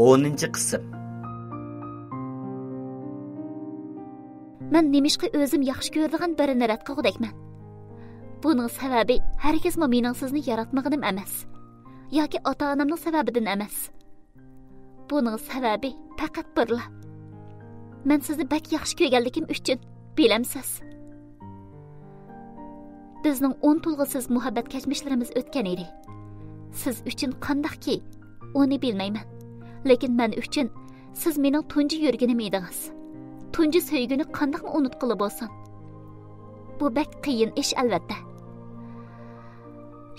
10-chi qism. Men nemishqa o'zim yaxshi ko'radigan birini rad qilgudakman. Buning sababi hargizmi mening sizni yaratmaganim emas, yoki ota-onamning sababidan emas. Buning sababi faqat birla. Men sizni bak yaxshi ko'rganligim uchun, bilamsiz. Bizning 10 to'lg'isiz muhabbat kechmishlarimiz o'tgan edi. Siz uchun qandaqki, uni bilmayman. Lekin men uchun siz mening tunji yurganim edingiz. Tunji söygünü qandaqmi unutqili bo'lsin. Bu bak qiyin ish albatta.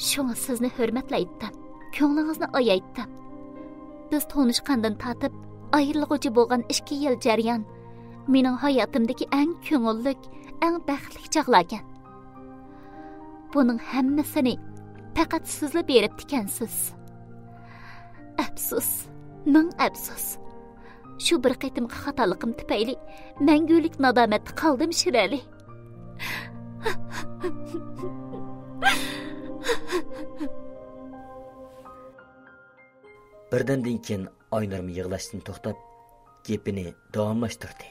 Shunga sizni hurmatlaydim, ko'nglingizni oyaydim. Biz tanishgandan tatib ayrilg'uchi bo'lgan 2 yil jarayon mening hayotimdagi eng ko'ngillik, eng baxtli chaqlar ekan. Buning hammasini faqat sizlar berib ekansiz. Afsus, ming afsus. Shu bir qitim xatoliqim tufayli mangulik nadomatda qoldim Shirali. Birdandan keyin Aynarım yig'lashdan to'xtab, gapini davomlashtirdi.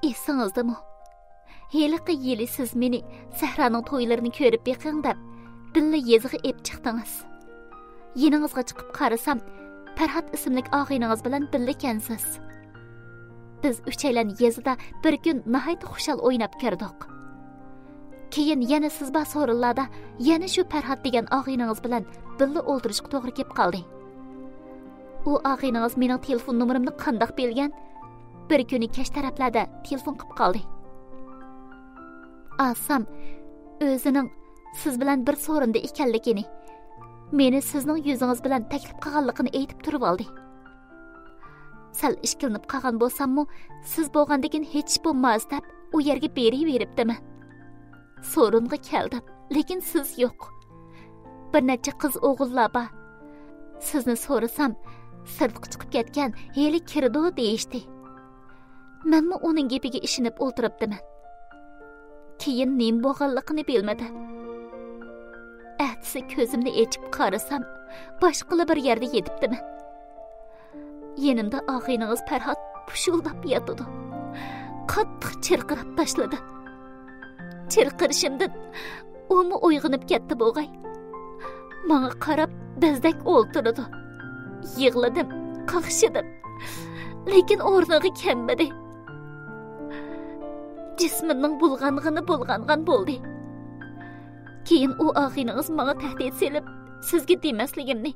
Esingizdami? Heliqi yili siz meni Sahraning to'ylarini ko'rib beqing deb, billa yezig'i ep chiqdingiz. Yeningizga chiqib qarasam, Farhat ismli og'ayningiz bilan birga ekansiz. Biz uchaylan yezida bir kun nihoyat xushal o'ynab kirdik. Keyin yana siz bor so'rinlarda yana shu Farhat degan og'ayningiz bilan birga o'ltirishga to'g'ri kelib qoldi. U og'ayningiz mening telefon nomerimni qandoq bilgan? Bir kuni kech taraflarda telefon qilib qoldi. Asam o'zining siz bilan bir so'rinda ekanligini, meni sizning yuzingiz bilan taklif qilganligini aytib turib oldi. Sal ishkilinib qolgan bo'lsam-mu, siz bo'lgandan hech bo'lmas deb u yerga beraveribdimi? So'ringa keldim, lekin siz yo'q. Bir necha qiz o'g'illar bor. Sizni so'rasam, sirtqa chiqib ketgan, hali kirdi deyishdi. Menmi uning gapiga ishinib o'tiribdiman. Keyin nim bo'lganligini bilmadim. Atsi ko'zimni ochib qarasam, boshqa bir yerda yetibdiman. Yenimda og'ayningiz Farhat pushuldab yotdi. Qattiq chirqirab tashladi. Chirqirishimdan umi uyg'onib ketdi bo'g'ay. Menga qarab bezdak o'ltirdi. Yig'ladim, qaqshidim. Lekin o'rniga kelmadi. Jismimning bulg'angan bo'ldi. Keyin u og'ayningiz menga tahdid selib, sizga demasligimni,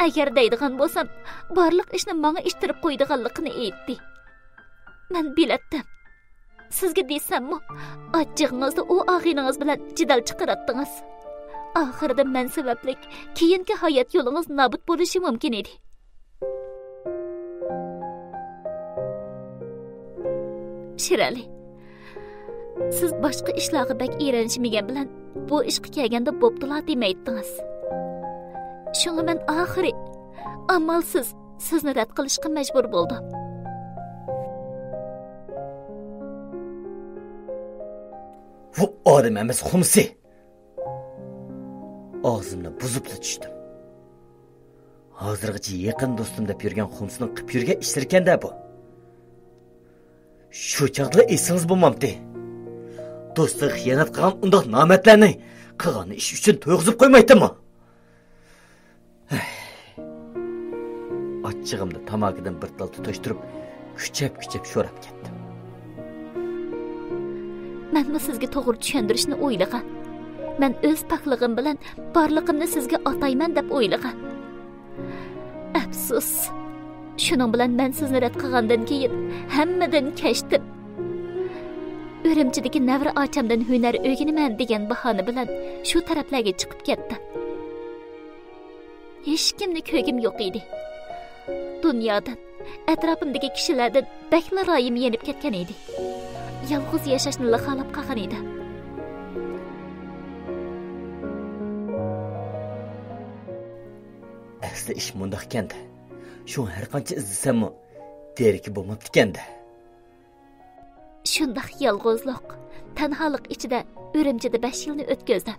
agar deydigan bo'lsam, barliq ishni menga ishtirib qo'ydiganligini aytdi. Men bilatdim. Sizga desammi, achchig'ingizda u og'ayningiz bilan jidal chiqaratdingiz. Oxirida men sabablik keyingi hayot yo'lingiz nobud bo'lishi mumkin edi. Shirali, siz boshqa ishlarga bak eranishmagan bilan bu ishga kelganda bo'ptilar demaytdingiz. Shunga men oxiri amalsiz sizni rad qilishga majbur bo'ldim. Bu odam emas xumsi. Og'zimni buzib tushdim. Hozirgacha yaqin do'stim deb yurgan xumsining qilib yurgan ishlarkanda bu. Shu chaqda esingiz bo'lmamdi. Do'stga xiyonat qilgan undoq nomatlarni qilgan ish uchun to'yg'izib qo'ymaydimi? Achchig'imni tamakidan bir tal tutashtirib, kuchab sho'rab ketdim. Men sizga to'g'ri tushuntirishni o'ylagan. Men o'z paqlig'im bilan borlig'imni sizga atayman deb o'ylagan. Afsus. Shuning bilan men sizni rad qilgandan keyin hammadan kechdim. O'rimchidagi navra ochamdan hunar o'rganaman degan bahona bilan shu taraflarga chiqib ketdim. Hech kimni ko'rgim yo'q edi. Dunyodan, atrofimdagi kishilardan bakla royim yenib ketgan edi. Yolg'iz yashashni xohlab qolgan edi. Asli ish mundaq ekanda. Shu har qancha izlasam, derki bo'lmabdi ekanda. Shundaq yolg'izlik, tanholik ichida O'rimchida 5 yilni o'tkazdim.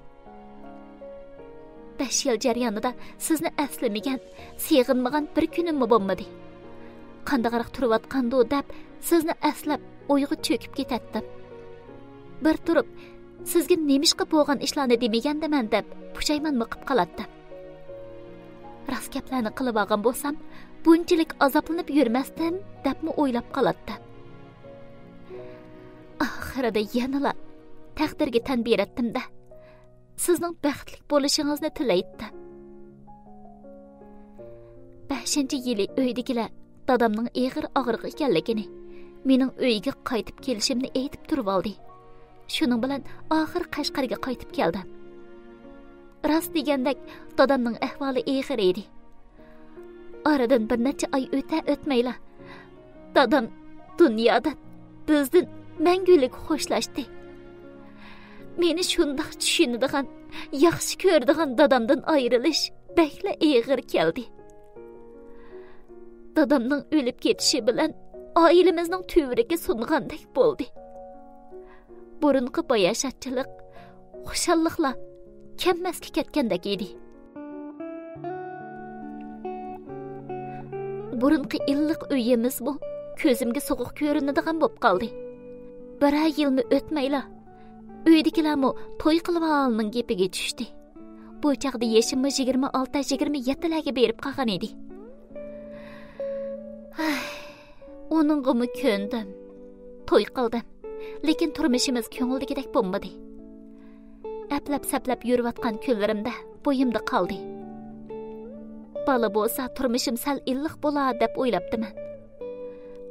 5 yil jarayonida sizni aslamagan, seg'inmagan bir kunimmi bo'lmadi. Qandaqaroq turayotgandi deb sizni aslab o'yga cho'kib ketatdim. Bir turib sizga nemishqa bo'lgan ishlarni demagandaman deb pushaymonmi qilib qolatdim. Rost gaplarni qilib olgan bo'lsam, bunchalik azoblanib yurmasdim debmi o'ylab qolatdim. Oxirida yanala taqdirga tan beratdim-da. Sizning baxtli bo'lishingizni tilaydim. 5-yili uydagilar dadamning eg'ir og'riq ekanligini, mening uyga qaytib kelishimni aytib turib oldi. Shuning bilan oxir Qashqarga qaytib keldim. Rost degandek dadamning ahvoli eg'ir edi. Aradan bir necha oy o'tmayla dadam dunyodan bizdan mangulik xo'shlashdi. Meni shundoq tushunadigan, yaxshi ko'radigan dadamdan ayrilish bakla eg'ir keldi. Dadamning o'lib ketishi bilan oilamizning tuvriga sungandek bo'ldi. Burunqi bayashatchilik, xushalliqlar kammasga ketgandek edi. Burunqi illiq uyimiz bu ko'zimga sovuq ko'rinadigan bo'lib qoldi. Bir yilmi o'tmayla uydagilarmi to'y qilib olning gapiga tushdi. Bu chaqda yashimmi 26-27 larga berib qolgan edi. Onunğumu ko'ndim. To'y qildim. Lekin turmushimiz ko'ngildagidek bo'lmadi. Aplab-saplab yurayotgan kunlarimda bo'yimda qoldi. Bola bo'lsa turmushim sal illiq bo'lar deb o'ylabdiman.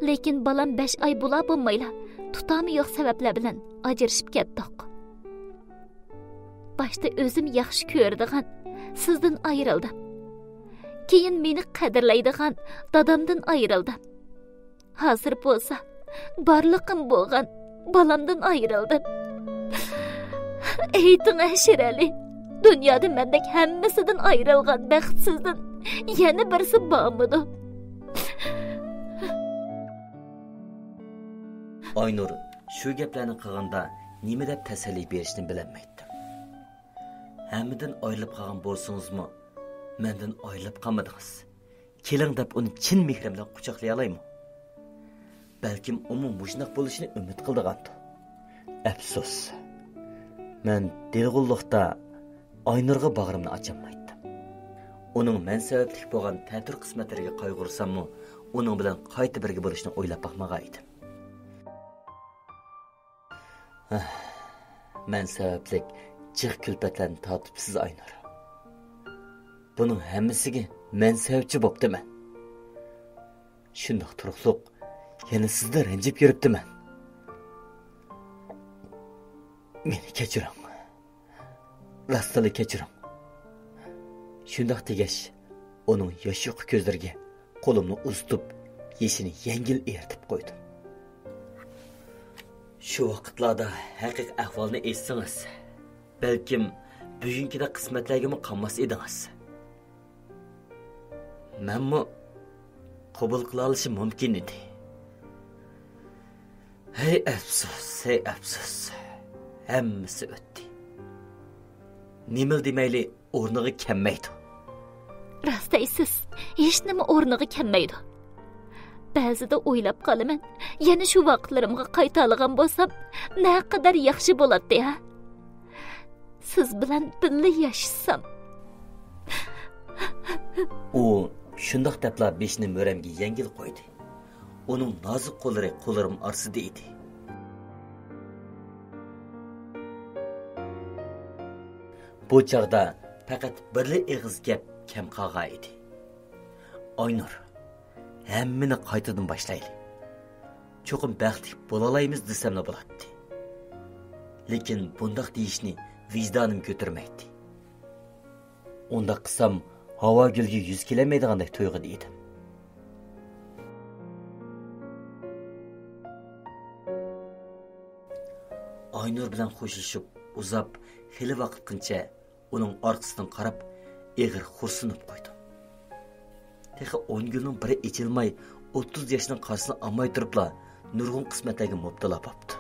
Lekin balam 5 oy bo'la bo'lmayla, tutami yo'q sabablar bilan ajrashib ketdik. Başta o'zim yaxshi ko'radigan sizdan ayrildim. Keyin meni qadrlaydigan dadamdan ayrildim. Hozir bo'lsa barliqim bo'lgan balamdan ayrildim. Ayting Ashirali, dunyoda mendek hammasidan ayrilgan baxtsizdan yana birisi bormidi? Aynur, shu gaplarni qilganda nima deb tasalli berishni bilmaydim. Hammadan ayrilib qolgan bo'lsingizmi, mendan ayrilib qolmadingiz. Keling deb uni chin mehrim bilan quchoqlay olaymi? Balkim uning mushunaq bo'lishini umid qildigandi. Afsus. Men delg'ulliqda Aynurga bag'rimni ocholmaydim. Uning men sababli bo'lgan ta'tir qismatlariga qayg'ursammi, uning bilan qayta birga bo'lishni o'ylab baxmagan edim. Men sababli jiq kulpatlarni tatibsiz Aynur. Buning hammasiga men sababchi bo'ptiman. Shundoq turuqliq yana sizda ranjib yuribdiman. Meni kechiring. Rastali kechiring. Shundoq degash, uning yoshiq ko'zlariga qo'limni uzatib, yeshini yengil ertib qo'ydim. Shu vaqtlarda haqiqiy ahvolni essingiz, balkim bugünkida qismatlarga qolmas edingiz. Menmi qabul qila olishim mumkin edi. Hey afsus. Hammasi o'tdi. Nimil demayli o'rniga kelmaydi. Rost aysiz, hech nima o'rniga kelmaydi. Ba'zida o'ylab qolaman, yana shu vaqtlarimga qayta olgan bo'lsam, naqadar yaxshi bo'ladi, ha? Siz bilan birga yashasam. U shundoq deblar beshni mo'ramga yengil qo'ydi. Uning nozik qo'llari qo'llarim orasida edi. Bu chaqda faqat birli eg'iz gap kam qolgan edi. Aynur, hammani qaytadan boshlaylik. Cho'qim baxtli bo'la olamiz desamla bo'ladi. Lekin bundoq deyishni vicdonim ko'tarmaydi. Unda qilsam havo gulga yuz kelmaydigandek to'yg'ida edim. Aynur bilan qo'shilishib, uzab, xili vaqtgacha uning orqasidan qarab, eg'ir xursinib qo'ydim. Texi 10 yilning biri echilmay, 30 yoshning qarsini olmay turibla, nurg'un qismatlarga mubtalo bo'libdi.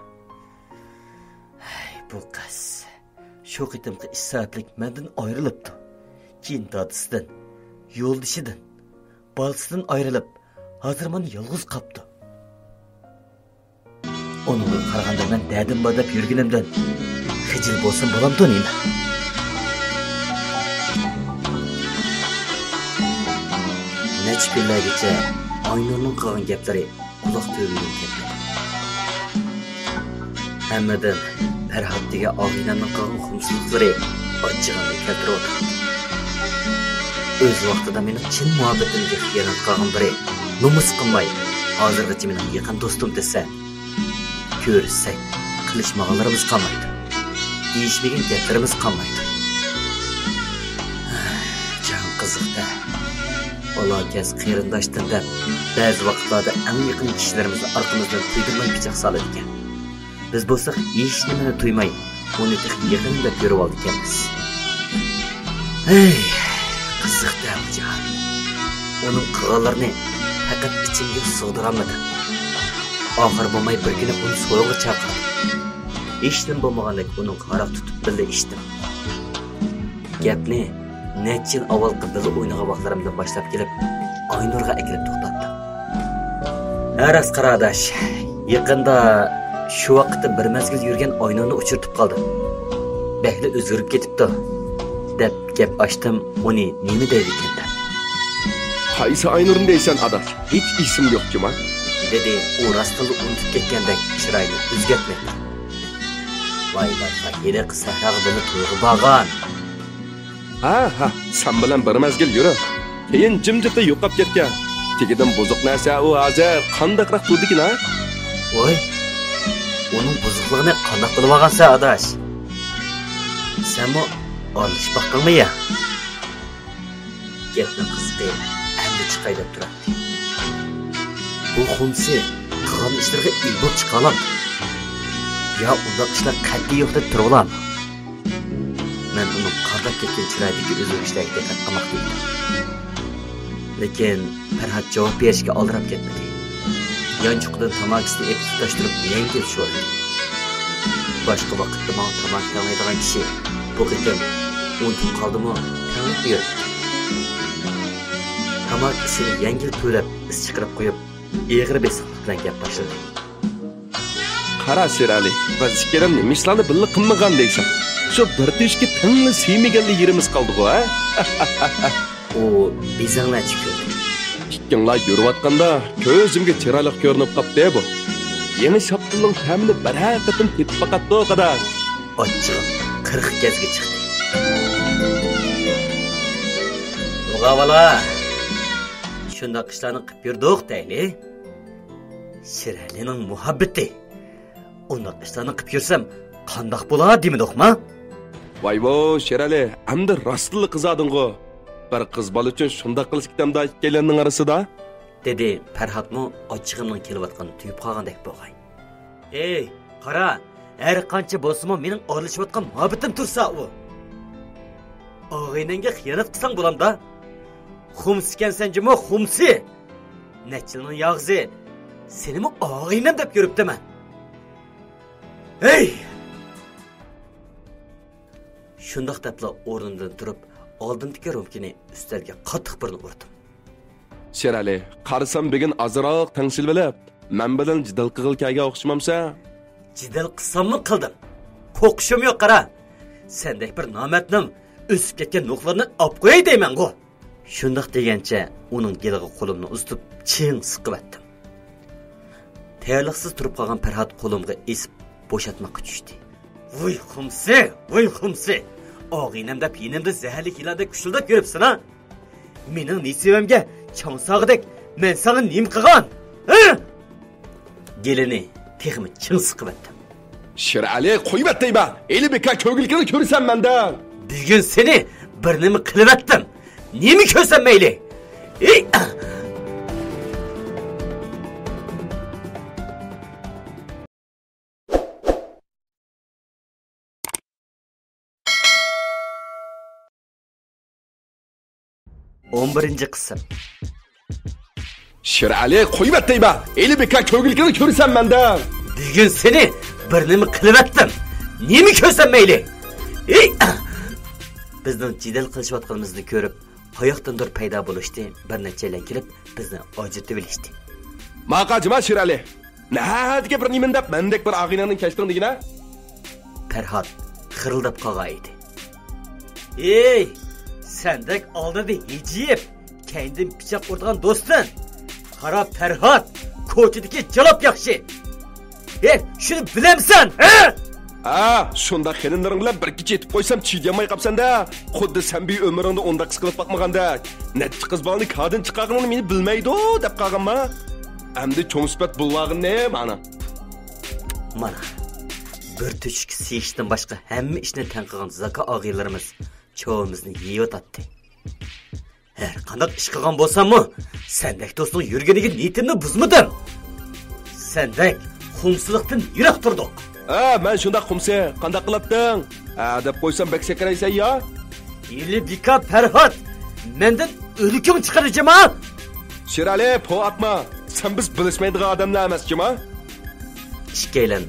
Bu qiz shu qitimqi ish sabablik mendan ayrilibdi. keyin dadisidan, yo'ldishidan, balasidan ayrilib, hozir meni yolg'iz qolibdi. Onunga qaraganda men dadim bor deb yurganimdan xijil bo'lsin bo'lamdi nima? Necha kunlargacha Aynurning qilgan gaplari quloq tubiga ketdi. Hammadan Farhod degan og'inamning qilgan xumsizliklari ochig'ini keltirib o'z vaqtida mening chin muhabbatimga xiyonat qilgan biri nomus qilmay hozirgacha mening yaqin do'stim desa ko'rsak qilishmaganlarimiz qolmaydi, deyishmagan gaplarimiz qolmaydi. Jon qiziqda Olakas qarindoshdan deb ba'zi vaqtlarda eng yaqin kishilarimizni orqamizdan tuydirmay pichoq solar ekan. Biz bo'lsak hech nimani tuymay, uni yaqinda ko'rib oldik ekanmiz. Hey, qiziqda jon. Uning qilganlarini faqat ichimga sig'dirolmadim. Oxir bo'lmay bir kuni uni so'yga chaqirdim. Eshitdim bo'lmagandek uning qaroq tutib bildi eshitdim. Gapni necha yil avval qildi o'ynagan vaqtlarimdan boshlab kelib Aynurga akilib to'xtatdi. Aras qaradash, yaqinda shu vaqtda bir mezgil yurgan Aynurni uchirtib qoldi. Behli o'zgarib ketibdi deb gap ochdim, uni nima deydi ekan? Qaysi Aynurni deysan adash? Hech ism yo'q-ku-ma. Dedi u rostini unutib ketgandek chiroyli o'zgartmadi. Voy, yine sahraga beni to'g'ri bo'lgan. Ha, sen bilan bir mezgil yurib, keyin jimjitda yo'qab ketgan. Tegidan buzuq narsa u hozir qandaqroq turdikin-a? Voy, uning buzuqligini qanday qilib olgansan adash? Senmi olishib baqdingmi ya? Gapning qizqi endi chiqay deb turadi. Bu xumsi qilgan ishlarga ilbot chiqalam. Ya unda ishlar qat'iy yo'q deb turaman. Men uni qardab ketgan chiroydagi o'zim ishlarga diqqat qilmoqda edim. Lekin Farhod javob berishga oldirab ketmadi. Yanchuqdan tamakisini epib tutashtirib yengil sho'rdi. Boshqa vaqtda men tamak tanlaydigan kishi bu qitim unutib qoldimi? Tanib berdi. Tamakisini yengil to'lab is chiqarib qo'yib, egri besiqlik bilan gap boshladi. Qara Sherali, biz ikkalam nima ishlarni birga qilmagan deysan. Shu bir teshki tangli siymaganli yerimiz qoldi-ku, ha? O bizanglar chiqdi. Ikkinglar yurayotganda ko'zimga chiroyli ko'rinib qopdi bu. Yangi shaptilning ta'mini bir haqiqatan ketib qatdi qadar. Ochchig'im 40 kezga chiqdi. O'g'avala. Shunda qishlarni qilib yurdik deyli. Shiralining muhabbati. Unda qishlarni qilib yursam, qandoq bo'ladi demidikmi? Voy, Sherali, hamda rostli qizading-ku. Bir qiz bola uchun shunda qilish ketamda ikkalarning orasida, dedi Farhodmi ochchig'imning kelayotganini tuyib qolgandek bo'lg'ay. Ey, qara, har qancha bo'lsa-mu mening oralashayotgan muhabbatim tursa u. Og'aynangga xiyonat qilsang bo'lamda? Xumsi ekansan-jimi, xumsi. Nechilning yog'zi. Senimi og'aynam deb ko'ribdiman. Hey! Shundoq debla o'rnimdan turib, oldimdagi rumkini ustalga qattiq birini urdim. Sherali, qarasam begin azroq tangsil bilib, men bilan jidal qilgilkaga o'xshamamsa? Jidal qilsammi qildim. Qo'qishim yo'q qara. Sendek bir namatnim o'sib ketgan nuqlarni olib qo'yay deyman-ku. Shundoq degancha uning geliga qo'limni uztib, ching siqib etdim. Tayyorliqsiz turib qolgan Farhod qo'limga esib bo'shatmoqqa tushdi. Voy xumsi. Og'inam deb yenimda zaharli ilanda kushildab ko'ribsan ha? Mening nesibamga changsog'idek men sana nim qilgan? Ha? Gelini texmi chin siqib etdim. Sherali, qo'yib etdayman. Eli beka ko'gilkini ko'rsan mendan. Bugun seni bir nima qilib etdim. Nima ko'rsan mayli? Ey! 11. qism. Sherali, qo'yib etdayman. Eli beka ko'gilkini ko'rsan mendan. Bugun seni bir nima qilib etdim. Nima ko'rsan mayli? Ey! bizning jidal qilishayotganimizni ko'rib, qayoqdandir paydo bo'lishdi, bir nechalar kelib bizni ajratib olishdi. Maqajima Shirali. Nahadga bir nimin deb mendek bir ag'inaning kashtin degina? Farhod xirildab qolgan edi. Ey, sendek oldida hijib, kendin pichoq urdigan do'stin. Qara Farhod, ko'chadagi jalob yaxshi. Shuni bilamsan, ha? Shunda xelinlaring bilan bir kecha yetib qo'ysam chidamay qapsanda, xuddi sen bir umringda onda qis qilib boqmaganda, necha qiz bolani kadin chiqarganini meni bilmaydi deb qolganma. Endi cho'mspat bullag'in ne mana? Mana bir tushuk siyishdan boshqa hamma ishni tan qilgan zaka og'iylarimiz cho'mizni yeyotdi. Her qanday ish qilgan bo'lsam-mu, sendek do'stning yurganiga niyatimni buzmadim. Sendek xumsizlikdan yiroq turdik. Men shunda xumsi qanday qilatding? Deb qo'ysam bek sekraysan ya? Yili bika Farhod, mendan o'likim chiqarajama. Shirali, po atma. Sen biz bilishmaydigan odamlar emasjima? Ishkaylan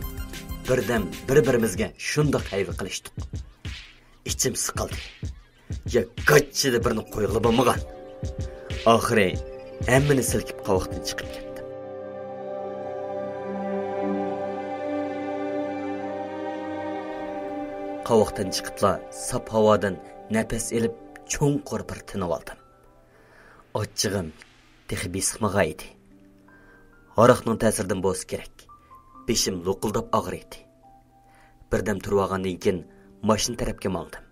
birdan bir-birimizga shunda qayg'u qilishdik. İçim sıkıldı. Ya kaççıda birini qo'yg'ili bo'lmagan. Oxiri hammani silkib qovoqdan chiqib ketdim. Qovoqdan chiqibla sap havodan nafas elib cho'nqur bir tinib oldim. Ochchig'im texi besiqmagan edi. Aroqning ta'siridan bo'lsa kerak. Beshim lo'qildab og'riydi. Birdam turib olgandan keyin mashina tarafga mangdim.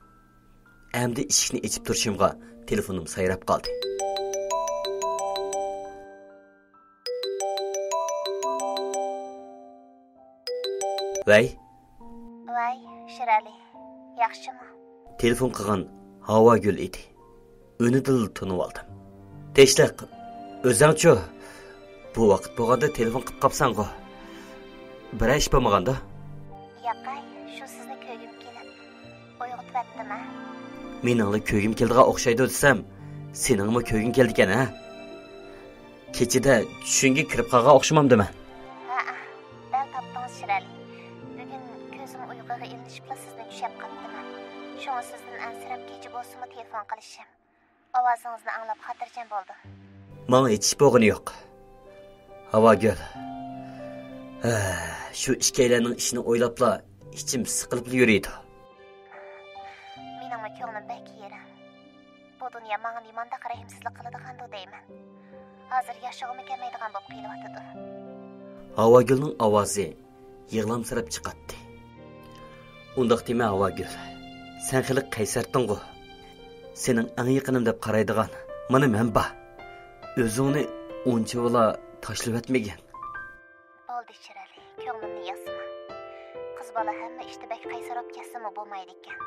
Endi eshikni ochib turishimga telefonim sayrab qoldi. Vay, Shirali, yaxshimi? Telefon qilgan Havogul edi. O'nidil tunib oldim. Teshliq, o'zingchi bu vaqt bo'lganda telefon qilib qopsan-ku. Bir ish bo'lmaganda? Yo'qay, shu sizni ko'rgim kelib, uyg'otvatdim-a. Meningli ko'rgim keldiga o'xshaydi desam, seningmi ko'rging keldi ekan, ha? Kechida tushunga kirib qolgan o'xshamamdimi? Dal topdingiz Shirali. Bugun ko'zim uyquga ilinishibla sizni tushab qoldim. Shunga sizdan ansirab kecha bo'lsa-mu telefon qilishim. Ovozingizni anglab xotirjam bo'ldi. Menga hech bo'g'ini yo'q. Havogul. Shu ishkaylarning ishini o'ylabla ichim siqilib yuriydi. Mening ko'nglim bek yerim. Bu dunyo menga nimanda qarayimsizlik qiladigan deyman. Hozir yashag'im kelmaydigan bo'lib qiylayotdi. Havogulning ovozi yig'lamsirab chiqatdi. Undaq dema Havogul. Sen xili qaysartding-ku. Sening eng yaqinim deb qaraydigan mana men ba. O'zingni uncha vola tashlab etmagan. Bo'ldi Shirali, ko'nglimni yasma. Qiz bola hamma ishda bek qaysarib ketsa-mu bo'lmaydi ekan.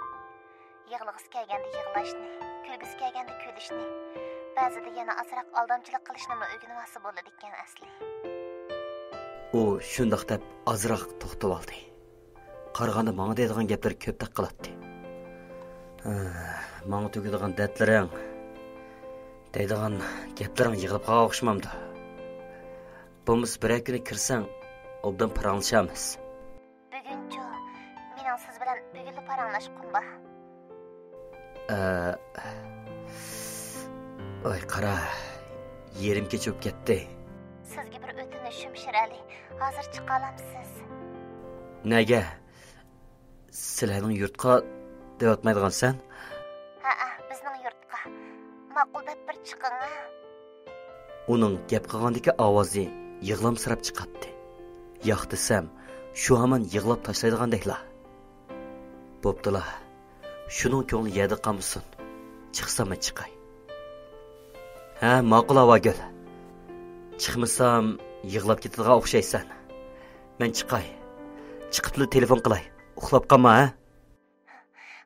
Yig'lig'is kelganda yig'lashni, kulgisi kelganda kulishni, ba'zida yana azroq aldamchilik qilishni o'rganib olsa bo'ladi ekan asli. U shundoq deb azroq to'xtab oldi. Qarag'anda menga deydigan gaplar ko'ptak qiladi. Menga tugadigan dardlaring, deydigan gaplaring yig'ilib qolgan o'xshamamdi. Bo'lmasa bir kuni kirsang, obdan paranglashamiz. Bugunchu mening siz bilan bugunli paranglashqim bor. Oy qara, yerim kechib ketdi. Sizga bir o'tinishim Shirali, hozir chiqa olamsiz? Nega? Sizlarning yurtqa deyotmaydigansan? Bizning yurtqa. Ma'qul deb bir chiqing. Uning gap qilgandagi ovozi yig'lamsirab chiqatdi. Yo'q desam, shu hamon yig'lab tashlaydigandeklar. Bo'ptilar. Shuning ko'ngli yerda qolmasin. Chiqsam chiqay. Ma'qul Havogul. Chiqmasam yig'lab ketadigan o'xshaysan. Men chiqay. Chiqibli telefon qilay. Uxlab qolma, ha?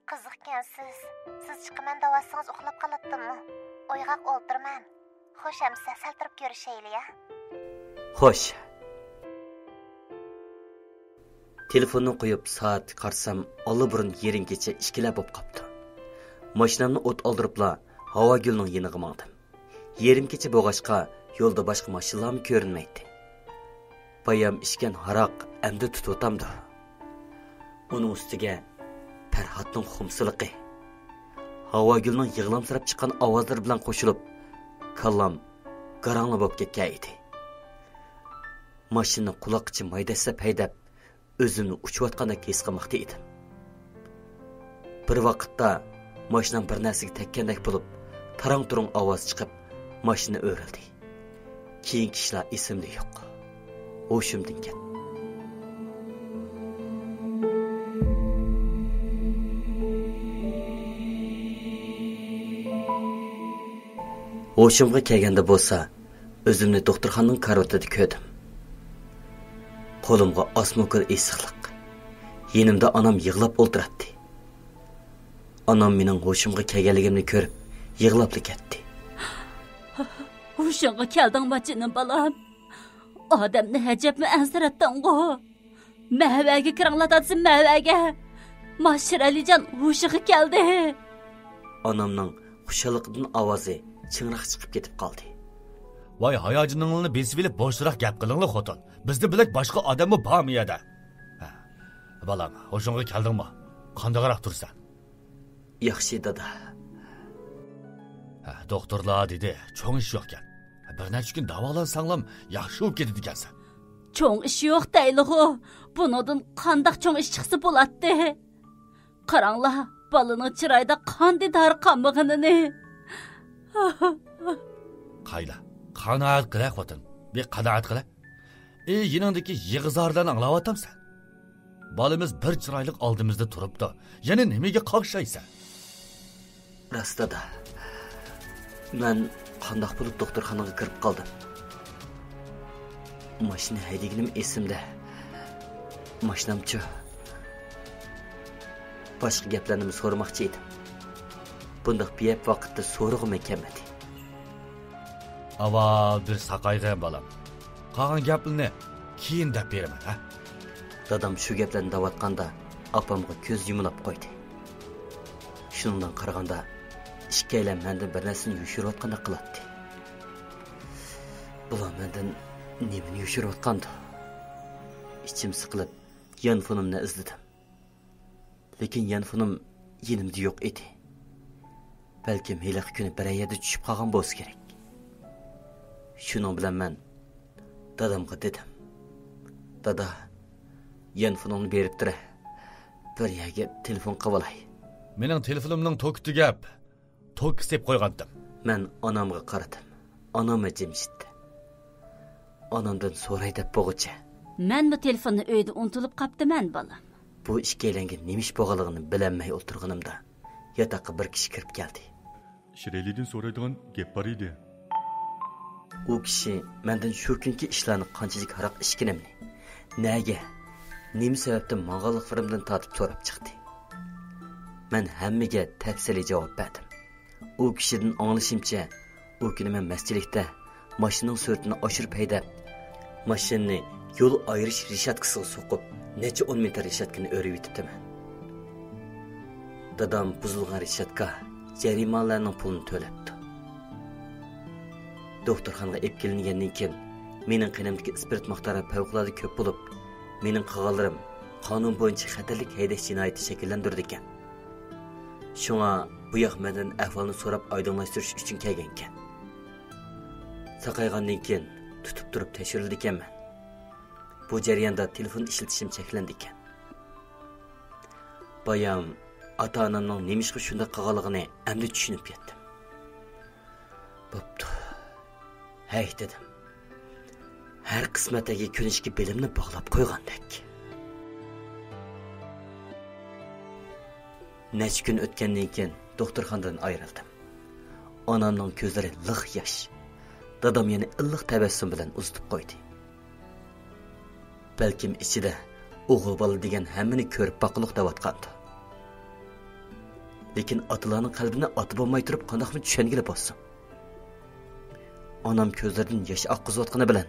Qiziqkansiz. Siz chiqaman davasangiz uxlab qoladimmi? O'yg'aq o'ltirman. Xo'sh, amsa saltirib ko'rishaylik-a? Xo'sh. Telefonni qo'yib soat qarsam, allaburun yeringacha ishkilab bo'lib qopti. Mashinamni o't oldiribla Havogulning yeniga mangdim. Yerimgacha bo'g'ashqa yo'lda boshqa mashinalarmi ko'rinmaydi. Bayam ishgan haroq endi tutotamdi. Uning ustiga Farhodning xumsiliqi. Havagülning yig'lamsirab chiqqan ovozlari bilan qo'shilib, kallam qarangli bo'lib ketgan edi. Mashina quloqchi maydasa paydab, o'zimni uchayotgandek his qilmoqda edim. Bir vaqtda mashinam bir narsaga tekkandek bo'lib, tarang-turang ovoz chiqib, mashina o'rildi. Keyingi ishlar esimda yo'q. Ho'shimdan ketdi. Ho'shimga kelganda bo'lsa, o'zimni doktorxonaning karavotida ko'rdim. Qo'limga osmo'kir issiqlik. Yenimda onam yig'lab o'ltiradi. Onam mening ho'shimga kelganligimni ko'rib, yig'lab ketdi. Ho'shimga keldingmi jinim balam? Odamni hajabmi ansiratding-ku. Mahvaga kiranglatadsin mahvaga. Mashir Alijon ho'shiga keldi. Onamning xushaliqdan ovozi chingriq chiqib ketib qoldi. Voy hayojininingni besib olib boshroq gap qilinglar xotin. Bizda bilak boshqa odammi bormi yerda? Balam, ho'shingga keldingmi? Qandaqroq tursan? Yaxshi dada. Doktorlar dedi, cho'ng ish yo'q ekan. Bir necha kun davolansanglam yaxshi bo'lib ketadi ekansan. Cho'ng ish yo'q deyli-ku. Bundan qandaq cho'ng ish chiqsa bo'ladi. Qaranglar, balaning chiroyida qanday dori qanmag'inini. Qayla, qanoat qila xotin. Bir qanoat qila. Yiningdagi yig'izorlarni anglayapsan. Balamiz bir chiroyli oldimizda turibdi. Yana nimaga qoqshaysan? Rastada. Men qandoq bo'lib doktorxonaga kirib qoldim. Mashina haydaginim esimda. Mashinamchi. Boshqa gaplarni so'ramoqchi edim. Bundaq biyap vaqtda so'rig'im kelmadi. Ava bir saqaygan balam. Qolgan gaplarni keyin deb beraman, ha? Dadam shu gaplarni davatqanda opamga ko'z yumilab qo'ydi. Shundan qaraganda ikkalam mendan bir narsani yushirayotgandek qiladi. Bular mendan nimani yushirayotgandi? Ichim siqilib, yanfonimni izladim. Lekin yanfonim yenimda yo'q edi. Balkim heliq kuni bir yerda tushib qolgan bo'lsa kerak. Shuning bilan men dadamga dedim. Dada, yanfonimni berib tur. Bir yerga telefon qilolay. Mening telefonimning to'ki tugab, to'k deb qo'ygandim. Men onamga qaradim. Onam jimjitdi. Onamdan so'ray deb bo'g'icha. Men bu telefonni uyda unutilib qaptiman balam. Bu ishkaylangan nemish bo'g'alig'ini bilinmay o'tirganimda yotoqqa bir kishi kirib keldi. Shirelidan so'raydigan gap bor edi. U kishi mendan shu kunki ishlarni qanchalik haroq ishkinimni, nega, nima sababdan mong'olliklarimdan tortib so'rab chiqdi. Men hammaga tafsili javob berdim. U kishidan anglashimcha, u kuni men masjidlikda mashinaning suratini oshirib haydab, mashinani yo'l ayirish rishatkasiga so'qib, necha 10 metr rishatkani o'rib yetibdiman. Dadam buzilgan rishatka jarimalarning pulini to'labdi. Doktorxonaga olib kelingandan keyin mening qonimdagi spirt miqdori favqulodda ko'p bo'lib, mening qilganlarim qonun bo'yicha xatarlik haydash jinoyati shakllantirdi ekan. Shunga bu yoq mendan ahvolni so'rab oydinlashtirish uchun kelgan ekan. Saqaygandan keyin tutib turib tekshirildi ekanman. Bu jarayonda telefon ishlatishim cheklandi ekan. Bayam ota-onamning nemishqa shunday qilganligini endi tushunib yetdim. Bo'pti. Hey dedim. Har qismatdagi ko'nishga belimni bog'lab qo'ygandek. Necha kun o'tgandan keyin doktorxonadan ayrildim. Onamning ko'zlari liq yosh. Dadam yana illiq tabassum bilan uzitib qo'ydi. Balkim ichida o'g'il bola degan hammani ko'rib baqiliq davatqandi. Lekin otalarning qalbini otib olmay turib qandoqmi tushungili bo'lsin. Onam ko'zlaridan yosh oqqizayotgani bilan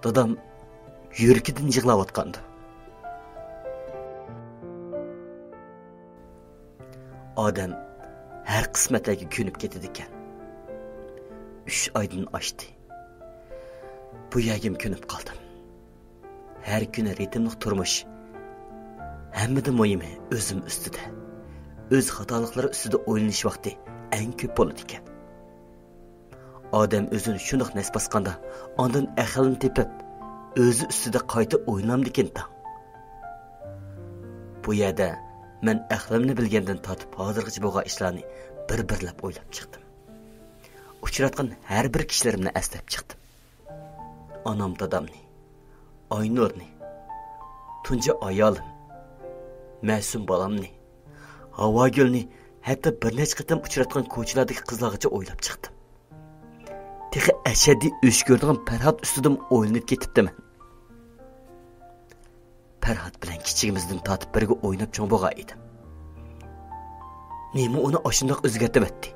dadam yuragidan yig'layotgandi. Odam har qismatlarga ko'nib ketadi ekan. 3 oydan oshdi. Bu yagim ko'nib qoldim. Her kuni ritmli turmush. Hammadan muhimi o'zim ustida. o'z xatoliklari ustida o'ylanish vaqti eng ko'p bo'ladi ekan. Odam o'zini shundoq nas bosganda, ondan aqlini tepib, o'zi ustida qayta o'ylamdi ekan. Bu yerda men aqlimni bilgandan tortib hozirgacha bo'lgan ishlarni bir-birlab o'ylab chiqdim. Uchratgan har bir kishilarimni eslab chiqdim. Onam dadamni, Aynurni, tunji ayolim, ma'sum bolamni, Havogulni, hatto bir necha qitim uchratgan ko'chalardagi qizlargacha o'ylab chiqdim. Texi ashaddiy o'sh ko'rdigan Farhod ustidan o'ylanib ketibdiman. Farhod bilan kichigimizdan tortib birga o'ynab cho'ng bo'lgan edim. Nima uni ashundoq o'zgartib etdi?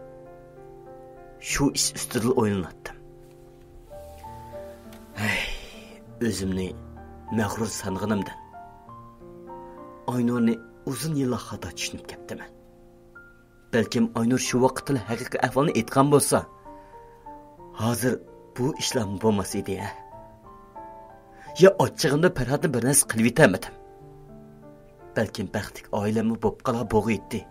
Shu ish ustida o'ylanatdim. O'zimni mag'rur sanganimdan Aynurni uzun yillar xato tushunib ketdiman. Balkim Aynur shu vaqtda haqiqiy ahvolni aytgan bo'lsa, hozir bu ishlar bo'lmas edi. Ya ochchig'imda Farhodni bir narsa qilib yetamadim. Balkim baxtlik oilamni bo'lib qola bo'g'iydi.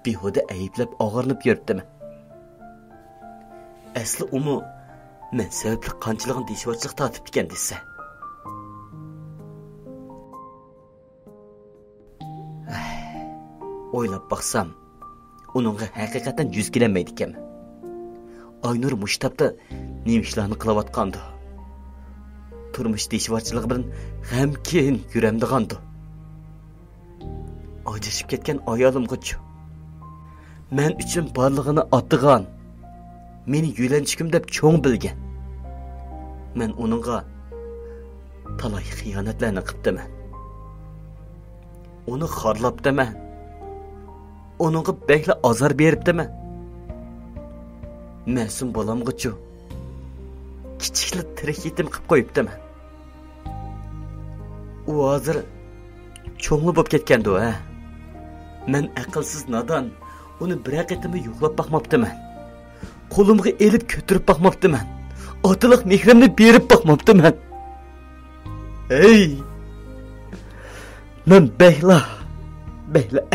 Behuda ayblab og'irnib yuribdim. Asli umi men sababli qanchalig'in deshvochlik tortib ekan desa. O'ylab baqsam, uningga haqiqatan yuz kelmaydi ekan. Aynur mushtabda nima ishlarni qilayotgandi. Turmush deshvochiligi bilan g'amkin yuramdigandi. Ajrashib ketgan ayolimga-chi men uchun borlig'ini otdigan, meni yo'lanchikim deb cho'ng bilgan. Men uningga talay xiyonatlarni qilibdiman. Uni xorlabdiman. Onunğa bəklə azar beribdiman. Ma'sum bolamg'achu kichikli tirik yetim qilib qo'yibdiman. U hozir cho'ngli bo'lib ketgandi u. Men aqlsiz nodon uni bir qitimni yo'qlab boqmabdiman. Qo'limga elib ko'tirib boqmabdiman. Otiliq mehrimni berib boqmabdiman. Men bəklə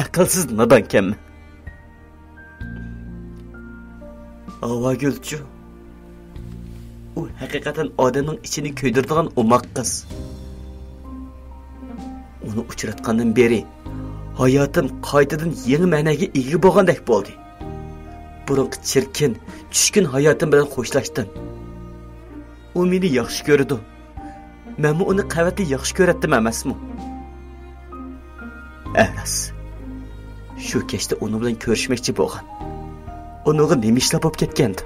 aqlsiz nodon ekanman. Havogulchu u haqiqatan odamning ichini ko'ydiradigan umoq qiz. Uni uchratgandan beri hayotim qaytadan yangi ma'noga ega bo'lgandek bo'ldi. Burunqi chirkin, tushkun hayotim bilan xo'shlashdim. U meni yaxshi ko'rdi. Men uni qavatda yaxshi ko'ratdim emasmi? Aras. Shu kechda uni bilan ko'rishmoqchi bo'lgan. Onunğa nima ishlab bo'lib ketgandi?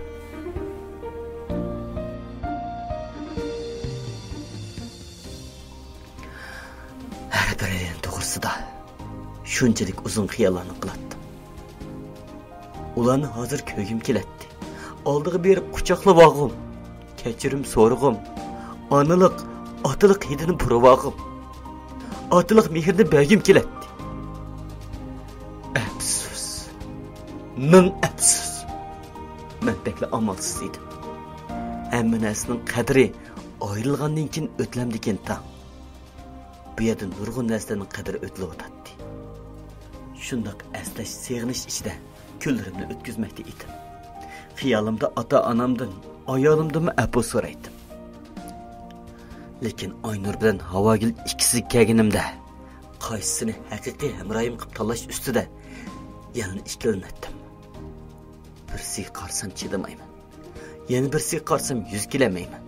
Har birining to'g'risida shunchalik uzun xiyollarni qilatdim. Ularni hozir ko'rgim keladi. Oldiga berib quchoqlab olg'im, kechirim so'rg'im, onalik, otiliq hidini burib olg'im, otiliq mehrni bergim keladi. Afsus. Ming afsus. Men bekle amalsız edim. Hamma narsaning qadri ayrilgandan keyin o'tlamdikan ta. Bu yerda nurg'un narsaning qadri o'tlib o'tadi. Shundoq aslash, seg'inish ichida kunlarimni o'tkazmoqda edim. Xiyolimda ota-onamdan, ayolimdan afv so'raydim. Lekin Aynur bilan Havogul ikkisi kelganimda qaysini haqiqiy hamroyim qilib tanlash ustida yana ikkilandim. Birsiga qarsam chidamayman. Yana birsiga qarsam yuz kelamayman.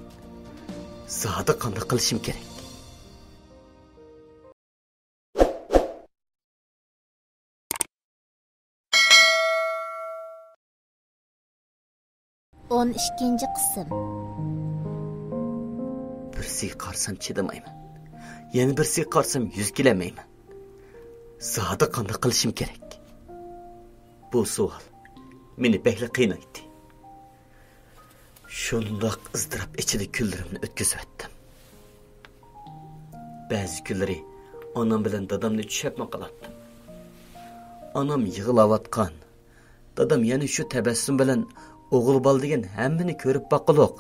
Zodi qanday qilishim kerak? 12 qism. Birsiga qarsam chidamayman. Yana birsiga qarsam yuz kelamayman. Zodi qanday qilishim kerak? Bu savol meni bekla qiynaydi. Shundoq izdirab ichida kunlarimni o'tkazib o'tdim. Ba'zi kunlari onam bilan dadamni tushapma qilatdim. Onam yig'layotgan, dadam yana shu tabassum bilan o'g'il bol degan hammani ko'rib boqaloq,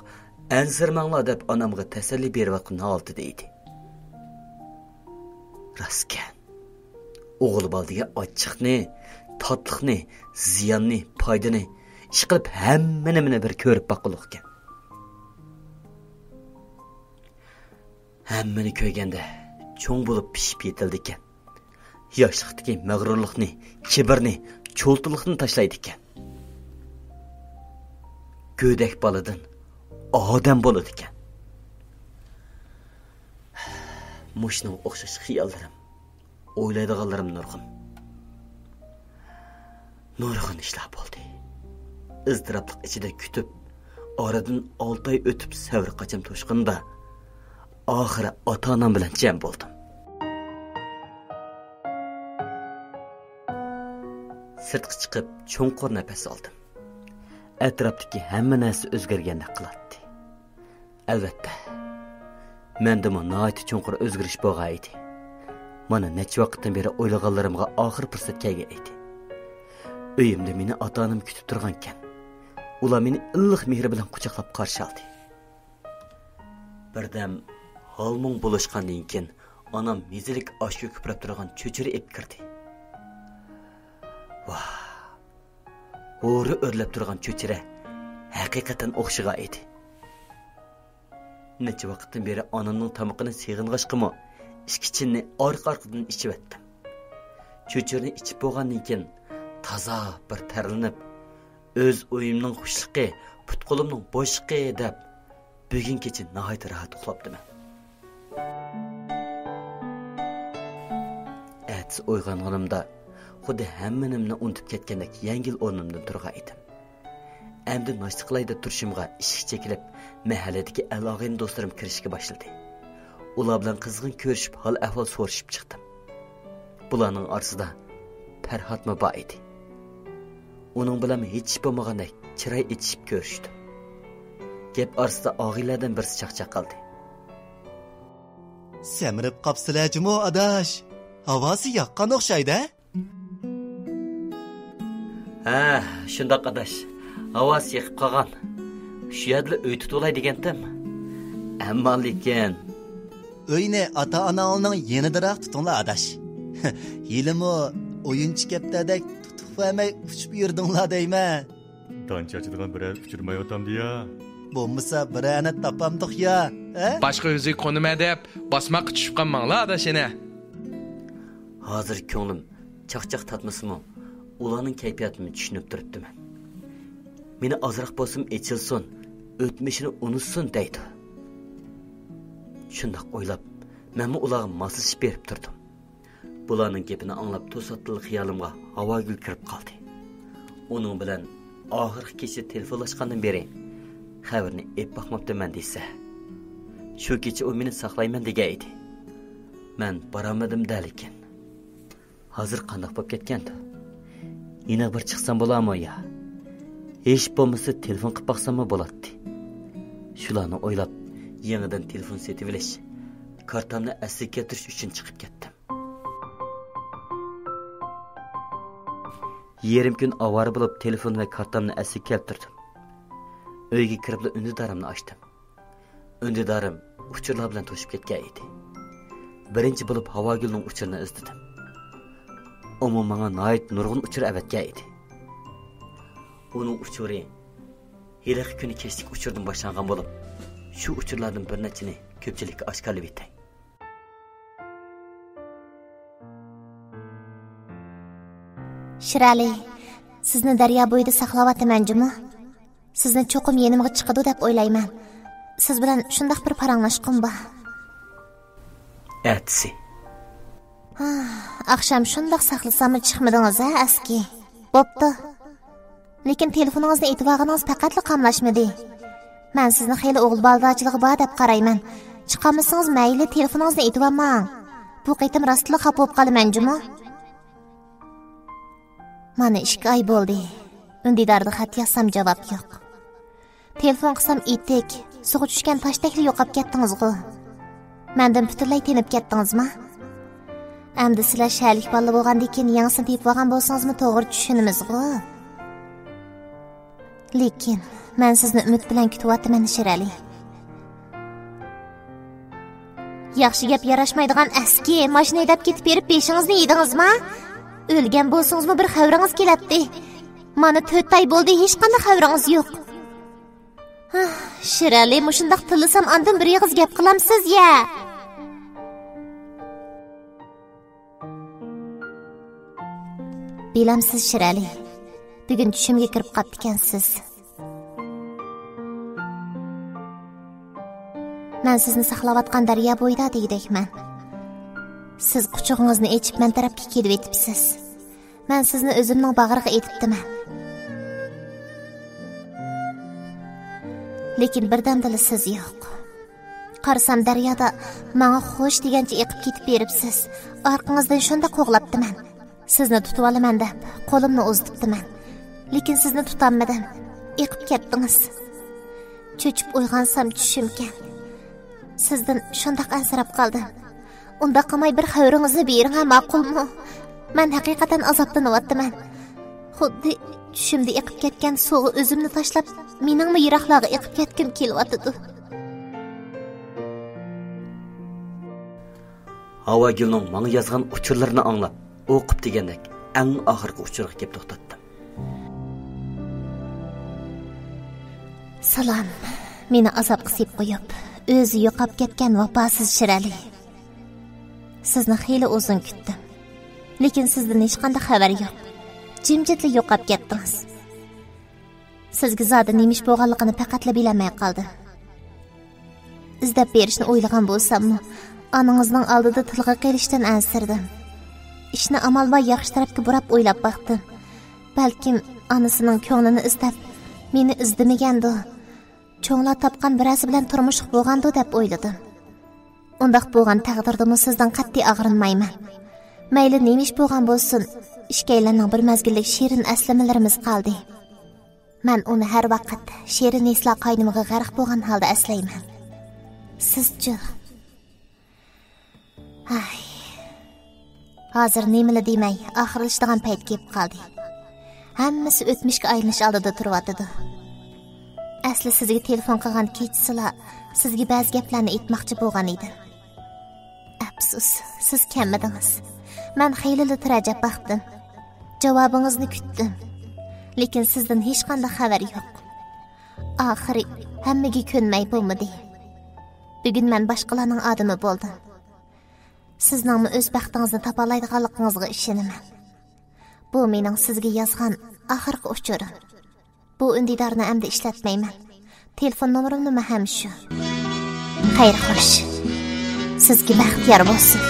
ansirmanglar deb onamga tasalli berayotgan holatda edi. Raskan. o'g'il boldiga ochiqni, totliqni, ziyonni, foydani ish qilib hamma-nimani bir ko'rib boqquliq ekan. Hammani ko'rganda cho'ng bo'lib pishib yetildi ekan. Yoshlikdagi mag'rurlikni, kibrni, cho'ltilikni tashlaydi ekan. Go'dak boladan odam bo'ladi ekan. Mushning o'xshash xiyollarim, o'ylaydiganlarim nurg'un. Nurg'un ishlar bo'ldi. İzdiraplik ichida kutib, oradan 6 oy o'tib savr qacham to'shqinda oxiri ota-onam bilan jam bo'ldim. Sirtqa chiqib, cho'nqur nafas oldim. Atrofdagi hamma narsa o'zgargandek qiladi. Albatta, menda nihoyat cho'nqur o'zgarish bo'lgan edi. Mana necha vaqtdan beri o'ylaganlarimga oxir fursat kelgan edi. Uyimda meni ota-onam kutib turgan ekan. Ular meni illiq mehri bilan quchoqlab qarshi oldi. Birdam holmung bo'lishgandan keyin onam mezilik oshga ko'prab turgan cho'chiri ep kirdi. Vah! O'ri o'rlab turgan cho'chira haqiqatan o'xshigan edi. Necha vaqtdan beri onamning tamoqini seg'ing'ashqimi, ichkichinni orqa-orqadan ichib etdim. Cho'chirni ichib bo'lgandan keyin toza bir tarlanib, o'z o'yimning xushliqi, putqo'limning bo'shliqi deb bugun kecha nihoyat rahat uxlabdim. Ertasi uyg'onganimda xuddi hammanimni unutib ketgandek yengil o'rnimdan turgan edim. Endi noshta qilayda turishimga eshik chekilib, mahalladagi aloqin do'stlarim kirishga boshladi. Ular bilan qizg'in ko'rishib, hol ahvol so'rashib chiqdim. Bularning orasida Farhodmi bor edi. Uning bilan hech bo'lmagandek chiroy etishib ko'rishdi. Gap orasida og'iylardan birisi chaqchaq qildi. Semirib qapsilar-jimo adash. Havosi yoqqan o'xshaydi. Ha, shundoq adash. Havosi yoqib qolgan. Shu yerda uy tutulay degandim. Ammo lekin Uyni ota-onaning yenidiroq tutinglar adash. Yilimi o'yinchi kaptadek tutib vermay uchib yurdinglar deyman. Danchachidigan birer uchirmay otamdi ya. Bo'lmasa birani topamdiq ya. Boshqa o'zi konima deb bosmoqqa tushib qolmanglar adashini. Hozir ko'nglim chaqchaq tatmasimi, ularning kayfiyatini tushunib turibdiman. Meni ozroq bo'lsin echilsin, o'tmishini unutsin deydi. Shundoq o'ylab, men ularga moslashib berib turdim. Bularning gapini anglab to'satdan xiyolimga Havogul kirib qoldi. Uning bilan oxirgi kecha telefonlashgandan beri xabarni ep boqmabdiman desa. Shu kecha u meni saqlayman degan edi. Men boramadim-da lekin. Hozir qandoq bo'lib ketgandi? Yana bir chiqsam bo'larmi ya? Hech bo'lmasa telefon qilib baqsammi bo'ladi. Shularni o'ylab, yangidan telefon setib olish, kartamni asliga keltirish uchun chiqib ketdim. Yerim kun avara bo'lib telefon va kartamni asliga keltirdim. Uyga kirib undidarimni ochdim. Undidarim uchurlar bilan to'shib ketgan edi. Birinchi bo'lib Havogulning uchurini izladim. Umuman nihoyat nurg'un uchur avatgan edi. Uning uchuri hiliq kuni kechlik uchurdan boshlangan bo'lib, shu uchurlardan bir nechini ko'pchilikka oshkorlab etay. Shirali, sizni daryo bo'yida saqlayapman-jimi? Sizni cho'qim yenimga chiqadi deb o'ylayman. Siz bilan shundoq bir paranglashqim bor. Atsi. Akşam shundoq saqlasammi chiqmadingiz aski? Bo'pti. Lekin telefoningizni e'tiboringiz faqatli qamlashmadi. Men sizni xeyli o'g'il baldachiligi bor deb qarayman. Chiqamisiz mayli, telefoningizni e'tibormang. Bu qitim rostli xafa bo'lib qolaman-jimi? Mana 2 oy bo'ldi. Undidarda xat yozsam javob yo'q. Telefon qilsam etik, suvga tushgan tashdekli yo'qab ketdingiz-ku. Mendan butunlay tenib ketdingizmi? Endi sizlar shalik bolla bo'lgandan keyin yangisini tepib olgan bo'lsangizmi to'g'ri tushunimiz-ku. Lekin men sizni umid bilan kutyapman Shirali. Yaxshi gap yarashmaydigan eski mashina haydab ketib berib beshingizni yedingizmi? O'lgan bo'lsangizmi bir xabaringiz keladi. Mana 4 oy bo'ldi, hech qanday xabaringiz yo'q. Shirali, mushundaq tillasam andin bir yig'iz gap qilamsiz ya. Bilamsiz Shirali, bugun tushimga kirib qoldi ekansiz. Men sizni saqlayotgan daryo bo'yida degidekman. Siz quchog'ingizni echib men tarafga kelib etibsiz. Men sizni o'zimning bag'riga etibdiman. Lekin birdamdala siz yo'q. Qarasam daryoda menga xo'sh degancha eqib ketib beribsiz. Orqangizdan shunda qo'g'labdiman. Sizni tutib olaman deb qo'limni uzdibdiman. Lekin sizni tutolmadim. Eqib ketdingiz. Cho'chib uyg'onsam tushimkan. Sizdan shundaq ansirab qoldim. Unda qamay bir xabaringizni bering, ma'qulmi? Men haqiqatan azoblanyapman. Xuddi tushimda eqib ketgan suvga o'zimni tashlab, meningmi yiroqlarga eqib ketkim kelyapti. Havagulning menga yozgan uchurlarini anglab, o'qib degandek, eng oxirgi uchurga kelib to'xtatdim. Salom. Meni azob qisib qo'yib, o'zi yo'qab ketgan vafosiz Shirali. Sizni xeyli uzun kutdim. Lekin sizdan hech qanday xabar yo'q. Jimjitlik yo'qab ketdingiz. Sizga zoda nemish bo'lganligini faqatla bilamay qoldim. Izdab berishni o'ylagan bo'lsam-mu, onangizning oldida tilga kelishdan ansirdim. Ishni amalvoy yaxshi tarafga burab o'ylab baqdim. Balkim onasining ko'nglini istab, meni izdimagandi. Cho'nglar topgan birasi bilan turmush bo'lgandi deb o'yladim. Undaq bo'lgan taqdirda sizdan qat'iy og'rinmayman. Mayli nemish bo'lgan bo'lsin, ishkaylarning bir mazgillik shirin aslamalarimiz qoldi. Men uni har vaqt shirin esla qaynimga g'arq bo'lgan holda aslayman. Sizchi? Ay. Hozir nemili demay, oxirlashadigan payt kelib qoldi. Hammasi o'tmishga aylanish oldida turyapti. Asli sizga telefon qilgan kechsila sizga ba'zi gaplarni aytmoqchi bo'lgan edim. Afsus, siz kelmadingiz. Men xeyli tirajab baqdim. Javobingizni kutdim. Lekin sizdan hech qanday xabar yo'q. Oxiri hammaga ko'nmay bo'lmadi. Bugun men boshqalarning odami bo'ldim. Sizningmi o'z baxtingizni topa oladiganligingizga ishonaman. Bu mening sizga yozgan oxirgi uchurim. Bu undidorni endi ishlatmayman. Telefon nomerimni ham shu. Xayr xo'sh. Sizga baxtiyor bo'lsin.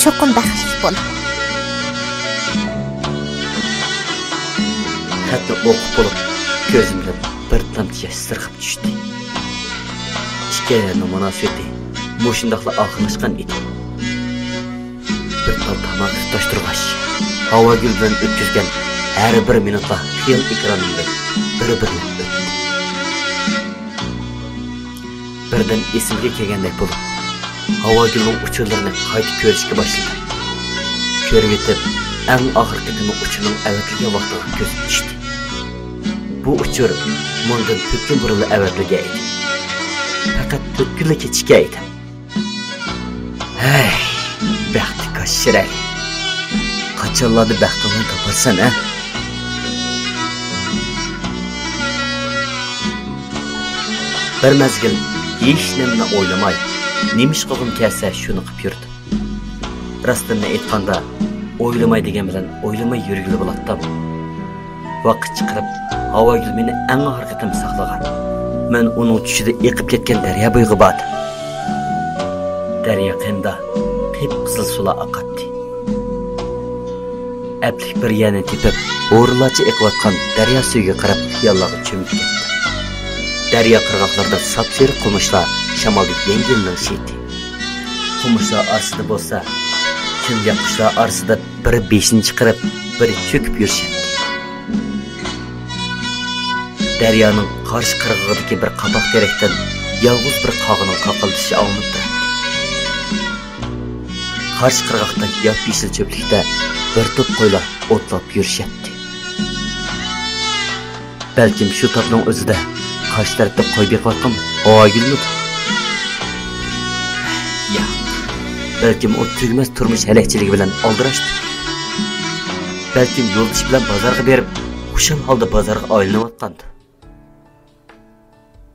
Cho'qim baxtli bo'ling. Hatto o'qib bo'lib, ko'zimda bir tomchi yosh sirg'ib tushdi. Hikoyaning munosabati mushundaqla oxirlashgan edi. Bir tal tamoq tutashtirg'ash, Havagul bilan o'tkazgan har bir minutda xiyol ekranimda bir-birini o'tdi. Birdan esimga kelgandek bo'lib, Havagulning uchurlarini qayta ko'rishga boshladim. Ko'rib yetib, eng oxirgi uchining avatilgan vaqtiga ko'z tushdi. Bu uchur bundan 4 kun burun avatilgan edi. Faqat 4 kunlik kechga edi. Hey, baxti Shirali. Qachonlarda baxtingni toparsan, a? Bir mezgil hech nimani o'ylamay, nemish qilgim kelsa shuni qilib yurdim. Rostini aytganda, o'ylamay degan bilan o'ylamay yurgili bo'latdim. Vaqt chiqarib, Havagul meni eng oxirgi qatim saqlagan. Men uning tushida eqib ketgan daryo bo'yiga bordim. Daryo qinda qip-qizil sular oqatdi. Aplik bir yana tepib, o'rlacha eqiyotgan daryo suviga qarab yallig'i cho'mib ketdi. Daryo qirg'oqlarida sapsariq qumishlar shamolda yengillanishdi. Qumishlar ostida bo'lsa, kunga qushlar orasida biri beshini chiqarib, biri cho'kib yurishadi. Daryoning qarshi qirg'og'idagi bir qaboq terakdan yolg'iz bir qog'ining qaqildishi olinib turadi. Qarshi qirg'oqda yop-yeshil cho'plikda bir to'p qo'ylar o'tlab yurishadi. Balkim shu topning o'zida qarshi tarafda qo'y beqotqim Havagulmi? Yo'q. Balkim o tugmas turmush halakchiligi bilan aldirashdi. Balkim yo'ldosh bilan bozorga berib, xushal holda bozorga aylanayotgandi.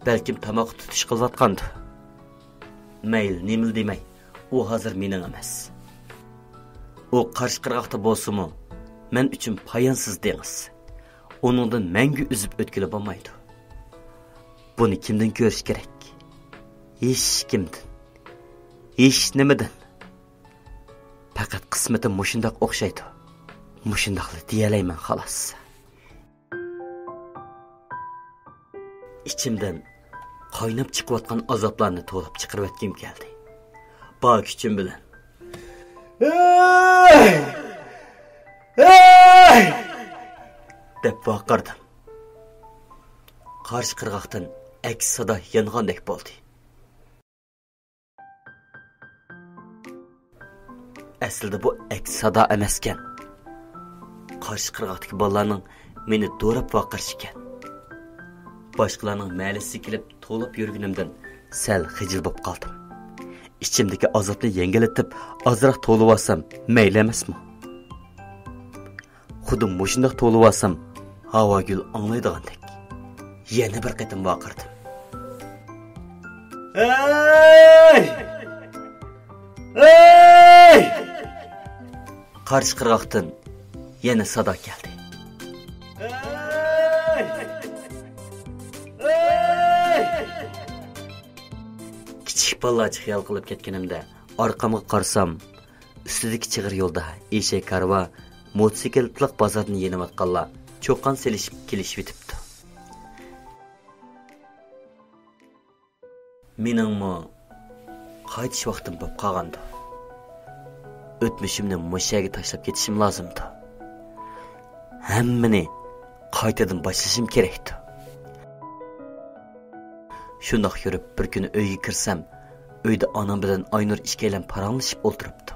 Balkim tamoq tutish qilayotgandi. Mayl, nimil demay, u hozir mening emas. O qarshi qirg'oqda bo'lsa-mu, men uchun poyonsiz dengiz. Onundan mangu uzib o'tkilib bo'lmaydi. Buni kimdan ko'rish kerak? Hech kimdan. Hech nimadan. Faqat qismatim mushundoq o'xshaydi. Mushundoqli deyalayman xolos. İçimden qaynab chiqayotgan azoblarni to'lib chiqarib o'tgim keldi. Bor kuchim bilan. deb vaqirdim. Qarshi qirg'oqdan aks sado yong'andek bo'ldi. Aslida bu aks sado emaskan. Qarshi qirg'oqdagi bolalarning meni do'rab vaqirish ekan. Boshqalarning ma'lisi kelib to'lib yurganimdan sal xijil bo'lib qoldim. İçimdeki azobni yengillatib, azroq to'lib olsam mayli emasmi? Xudim mushundoq to'lib olsam, havo gul anglaydigandek. Yana bir qatim vaqirdim. Ey! Ey! Qarshi qirg'oqdan yana sado keldi. Kichik bolacha xiyol qilib ketganimda orqamga qarsam, ustidagi chig'ir yo'lda eshak karva, mototsikllik bozorni yeniyotganlar cho'qqan selishib kelishib yetibdi. Meningmi qaytish vaqtim bo'lib qolgandi. O'tmishimni mushaga tashlab ketishim lozimdi. Hammani qaytadan boshlashim kerakdi. Shundoq yurib bir kuni uyga kirsam, uyda onam bilan Aynur ikkalan paranglashib o'tiribdi.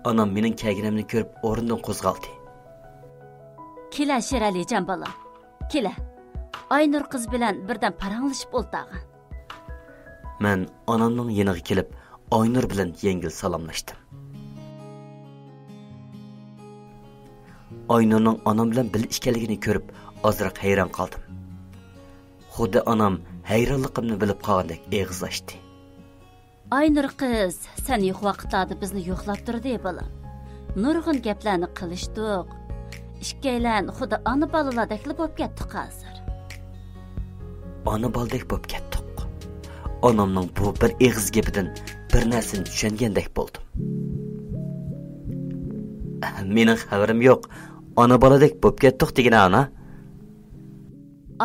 Onam mening kelganimni ko'rib o'rnidan qo'zg'aldi. Kela Sheralijon bola. Kela. Aynur qiz bilan birdan paranglashib o'ltag'an. Men onamning yeniga kelib, Aynur bilan yengil salomlashdim. Aynurning onam bilan bil ishkanligini ko'rib, ozroq hayron qoldim. Xuddi onam hayronligimni bilib qolgandek eg'iz ochdi. Aynur qiz, sen yo'q vaqtlarda bizni yo'qlab turdi, bolam. Nurg'un gaplarni qilishdik. Ikkalan xuddi ona bolalardek bo'lib ketdik hozir. Ona boldek bo'lib ketdik. Onamning bu bir eg'iz gapidan bir narsani tushungandek bo'ldim. Mening xabarim yo'q. Ona boladek bo'lib ketdik degan ana.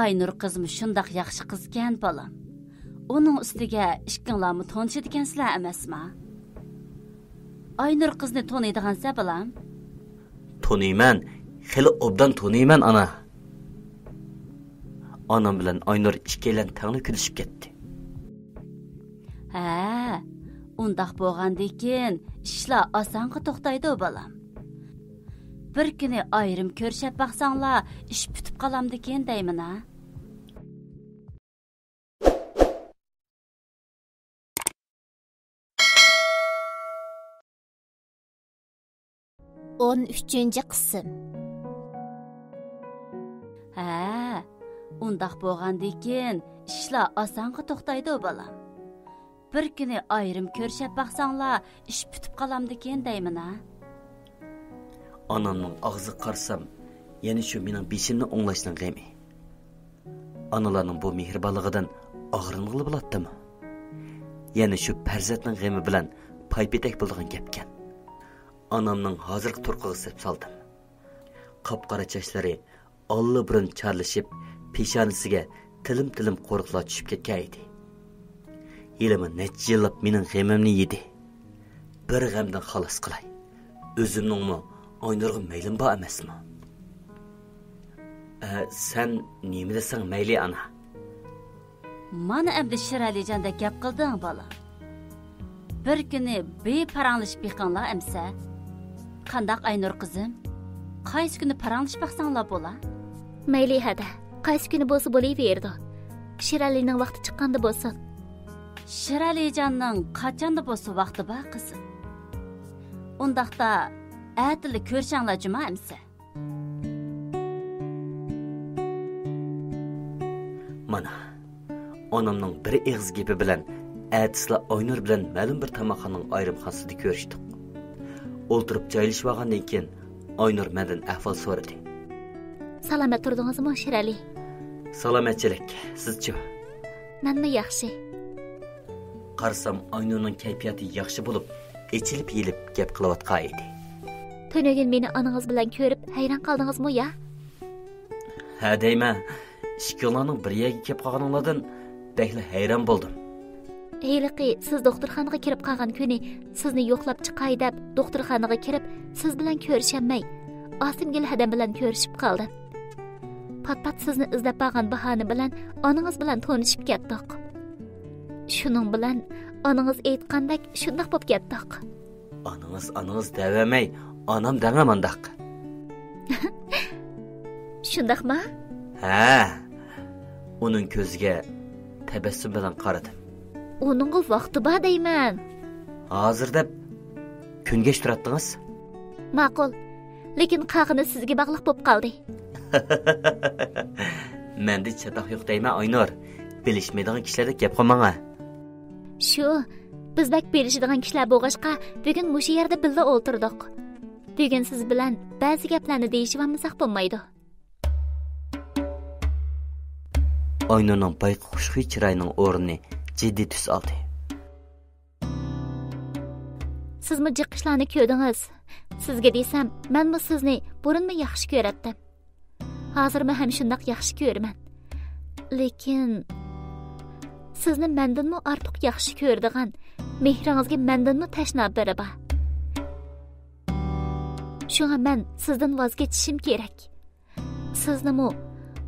Aynur qizmi shundoq yaxshi qizgan bolam. Uning ustiga ishqinglarni tanishadigansizlar emasmi? Aynur qizni taniydigansa bolam? Taniyman, xili obdan taniyman ana. Onam bilan Aynur ikkalan tangni kulishib ketdi. Ha, undaq bo'lgandan ishlar osonga to'xtaydi bolam. Bir kuni ayrim ko'rishib baqsanglar, ish bitib qolamdikan deyman ha. On 3-cü qism. Ha, undaq bo'lgandan ishlar osonga to'xtaydi bolam. Bir kuni ayrim ko'rishib baqsanglar, ish bitib qolamdikan deyman ha. Anamning og'zi qarsam, yana shu mening beshimni o'nglashning g'ami. Analarning bu mehribonligidan og'rinqili bo'ladimi? Yana shu farzandning g'ami bilan paypetak bo'lgan gapkan. Anamning hozirgi turqiga sep soldim. Qop-qora chochlari allabirun charlashib, peshonasiga tilim-tilim qo'riqlar tushib ketgan edi. Yilimi necha yillab mening g'amimni yedi. Bir g'amdan xalos qilay. O'zimningmi Aynurga maylim bor emasmi? Sen nima desang mayli ana. Mana endi Sheralijonda gap qilding bola. Bir kuni beparanglashib yiqanlar emsa. Qandaq Aynur qizim? Qaysi kuni paranglashib baqsanglar bo'la? Mayli hada. Qaysi kuni bo'lsa bo'laverdi. Sheralining vaqti chiqqanda bo'lsin. Shiralijonning qachonda bo'lsa vaqti bor qizim. Undaqda atili ko'rishanglar juma amsa. Mana onamning bir eg'iz gapi bilan Atisla Aynur bilan ma'lum bir tamoqxonaning ayrimxonasida ko'rishdik. O'ltirib joylashib olgandan keyin Aynur mendan ahvol so'radi. Salomat turdingizmi, Shirali? Salomatchilik, sizchi? Menmi yaxshi? Qarasam Aynurning kayfiyati yaxshi bo'lib, ichilib yelib gap qilayotgan edi. Tönögün meni anangiz bilan ko'rib hayron qaldingizmi ya? Ha deyman. Ishkolarning bir yerga kelib qolganinglardan bekli hayron bo'ldim. Heyliqi siz doktorxonaga kirib qolgan kuni sizni yo'qlab chiqay deb doktorxonaga kirib siz bilan ko'rishamay, Osimgil hadam bilan ko'rishib qoldim. Pat-pat sizni izlab qolgan bahona bilan onangiz bilan tanishib ketdik. Shuning bilan onangiz aytgandek shundoq bo'lib ketdik. Anangiz davamay, onam dangamandaq. Shundaqmi? Ha. Uning ko'ziga tabassum bilan qaradim. Uningga vaqti bor deyman. Hozir deb kungash turatdingiz? Ma'qul. Lekin qag'ini sizga bog'liq bo'lib qoldi. Menda chatoq yo'q deyman, Aynur. Bilishmaydigan kishilarga gap qilmang. Shu, biz bak bilishadigan kishilar bo'lg'ashqa, bugun mushu yerda birga o'ltirdik. Bugun siz bilan ba'zi gaplarni deyishimizaq bo'lmaydi. Aynurning bayqi xushxuy chiroyining o'rnini jiddiy tus oldi. Sizmi jiqishlarni ko'rdingiz? Sizga desam, menmi sizni burunmi yaxshi ko'ratdim. Hozirmi ham shundoq yaxshi ko'raman. Lekin sizni mendanmi ortiq yaxshi ko'rdigan, mehringizga mendanmi tashna biri bor. Shunga men sizdan voz kechishim kerak. Siznimi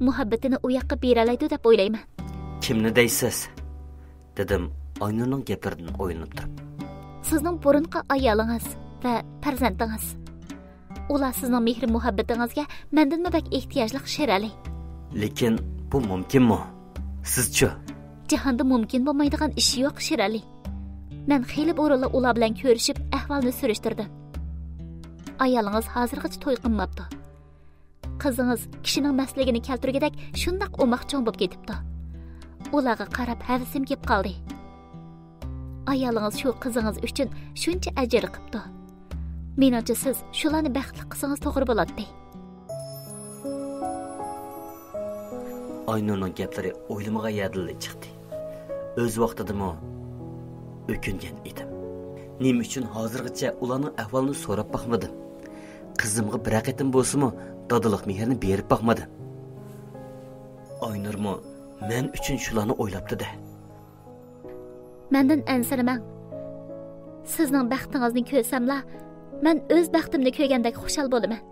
muhabbatini u yoqqa beralaydi deb o'ylayman. Kimni deysiz? Dedim Aynurning gaplaridan o'ylanib turib. Sizning burunqi ayolingiz va farzandingiz. Ular sizning mehr muhabbatingizga mendanmi bak ehtiyojli Shirali. Lekin bu mumkinmi? Sizchi? Jahonda mumkin bo'lmaydigan ish yo'q Shirali. Men xeyli o'rinlar ular bilan ko'rishib, ahvolni surishtirdim. Ayolingiz hozirgacha to'y qilmabdi. Qizingiz kishining masligini keltirgidek shundoq o'moqchon bo'lib ketibdi. Ularga qarab havasim kelib qoldi. Ayolingiz shu qizingiz uchun shuncha ajr qilibdi. Menimcha siz shularni baxtli qilsangiz to'g'ri bo'ladi. Aynurning gaplari o'ylamaga yadilli chiqdi. O'z vaqtidami o'kingan edim. Nima uchun hozirgacha ularning ahvolini so'rab baxmadim. Qizimga bir haqiqatim bo'lsa-mu, dadiliq mehrni berib baxmadim. Aynurmi men uchun shularni o'ylabdi-da. Mendan ansirmang. Sizning baxtingizni ko'rsamla, men o'z baxtimni ko'rgandek xushal bo'laman.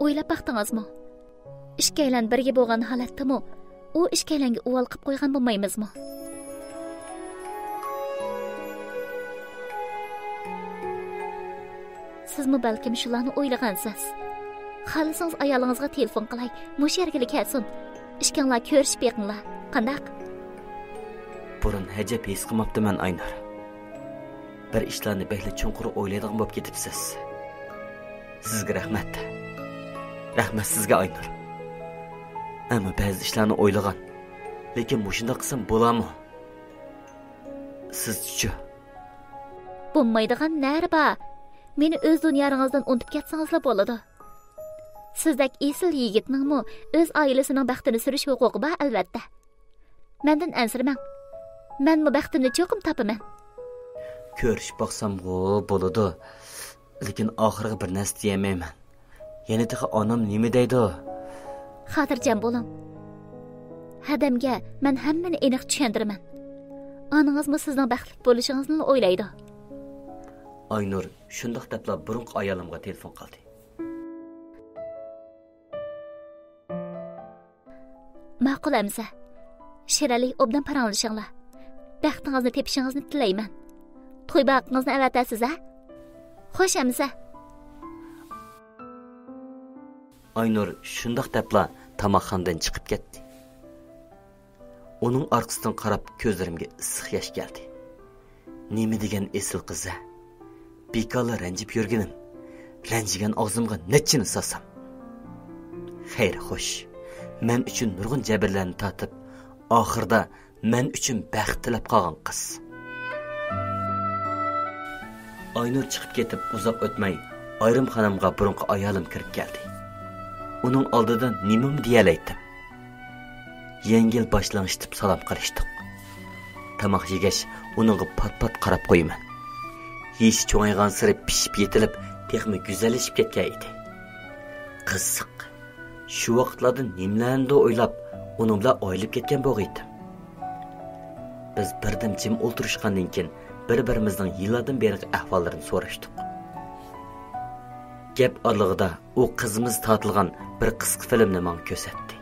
O'ylab baxtingizmi? Ishkaylan birga bo'lgan holatdami, u ishkaylanga uvol qilib qo'ygan bo'lmaymizmi? Sizmi balkim shularni o'ylagansiz. Xalisingiz ayolingizga telefon qilay, mush yerga kelsin. Ishkanglar ko'rishib beqinglar. Qandaq? Burun hajab his qilmabdiman Aynur. Bir ishlarni behli chunqur o'ylaydigan bo'lib ketibsiz. Sizga rahmat. Rahmat sizga Aynur. Ammo ba'zi ishlarni o'ylagan. Lekin bu shunday qilsam bo'ladimi? Siz-chi? Bo'lmaydigan nari bor. Meni o'z dunyongizdan unutib ketsangiz bo'ladi. Sizdek esil yigitningmi o'z oilasining baxtini surish huquqi bor albatta. Mendan ansirmang. Menmi baxtimni cho'qim topaman. Ko'rishib boqsam bo'ladi. Lekin oxirgi bir narsa deyamayman. Yana tiqa onam nima deydi? Xotirjam bo'ling. Hadamga men hammani aniq tushuntiraman. Onangizmi sizning baxtli bo'lishingizni o'ylaydi. Aynur shundoq debla burunq ayolimga telefon qildi. Ma'qul amsa. Shirali obdan paranglashinglar. Baxtingizni tepishingizni tilayman. To'y baqingizni avatasiz a? Xo'sh amsa. Aynur shundoq debla tamoqxonadan chiqib ketdi. Onun arkasından qarab ko'zlarimga issiq yosh keldi. Nima degan esil qiz-a? Bekorla ranjib yurganim, ranjigan og'zimga nechini sasam. Xeyr, xo'sh. Men uchun nurg'un jabrlarni tatib, oxirda men uchun baxt tilab qolgan qiz. Aynur chiqib ketib uzoq o'tmay, ayrimxonamga burunqi ayolim kirib keldi. Uning oldidan nimamni deyalaydim. Yengil boshlang'ich salom qilishdik. Tamoq yegash uningga pat-pat qarab qo'yman. Yesh cho'ngaygan siri pishib yetilib, texmi go'zallashib ketgan edi. Qiziq. Shu vaqtlarda nimlarni o'ylab, uning bilan o'ylab ketgan bo'g'iydim. Biz birdim jim o'ltirishgandan keyin bir-birimizning yillardan beri ahvollarini so'rashdik. Gap orlig'ida u qizimiz tortilgan bir qisqa filmni menga ko'rsatdi.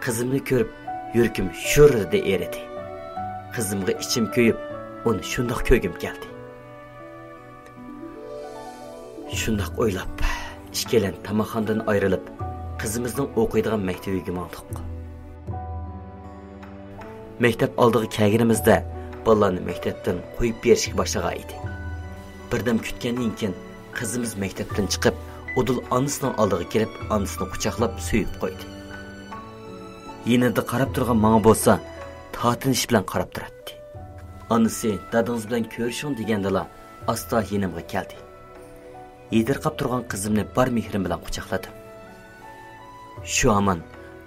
Qizimni ko'rib, yuragim shurrida eridi. Qizimga ichim kuyib, uni shundoq ko'gim keldi. Shundoq o'ylab, ikkilan tamoqxonadan ayrilib, qizimizning o'qiydigan maktabiga bordik. Maktab oldiga kelganimizda bolalarni maktabdan qo'yib berishga boshlagan edi. Birdam kutgandan keyin qizimiz maktabdan chiqib, Odul onasining oldiga kelib, onasini quchoqlab suyib qo'ydi. Yinida qarab turgan menga bo'lsa, tatinish bilan qarab turadi. Onasi, dadingiz bilan ko'rishing degandala, asta yinimga keldi. Yedirqab turgan qizimni bor mehrim bilan quchoqladim. Shu aman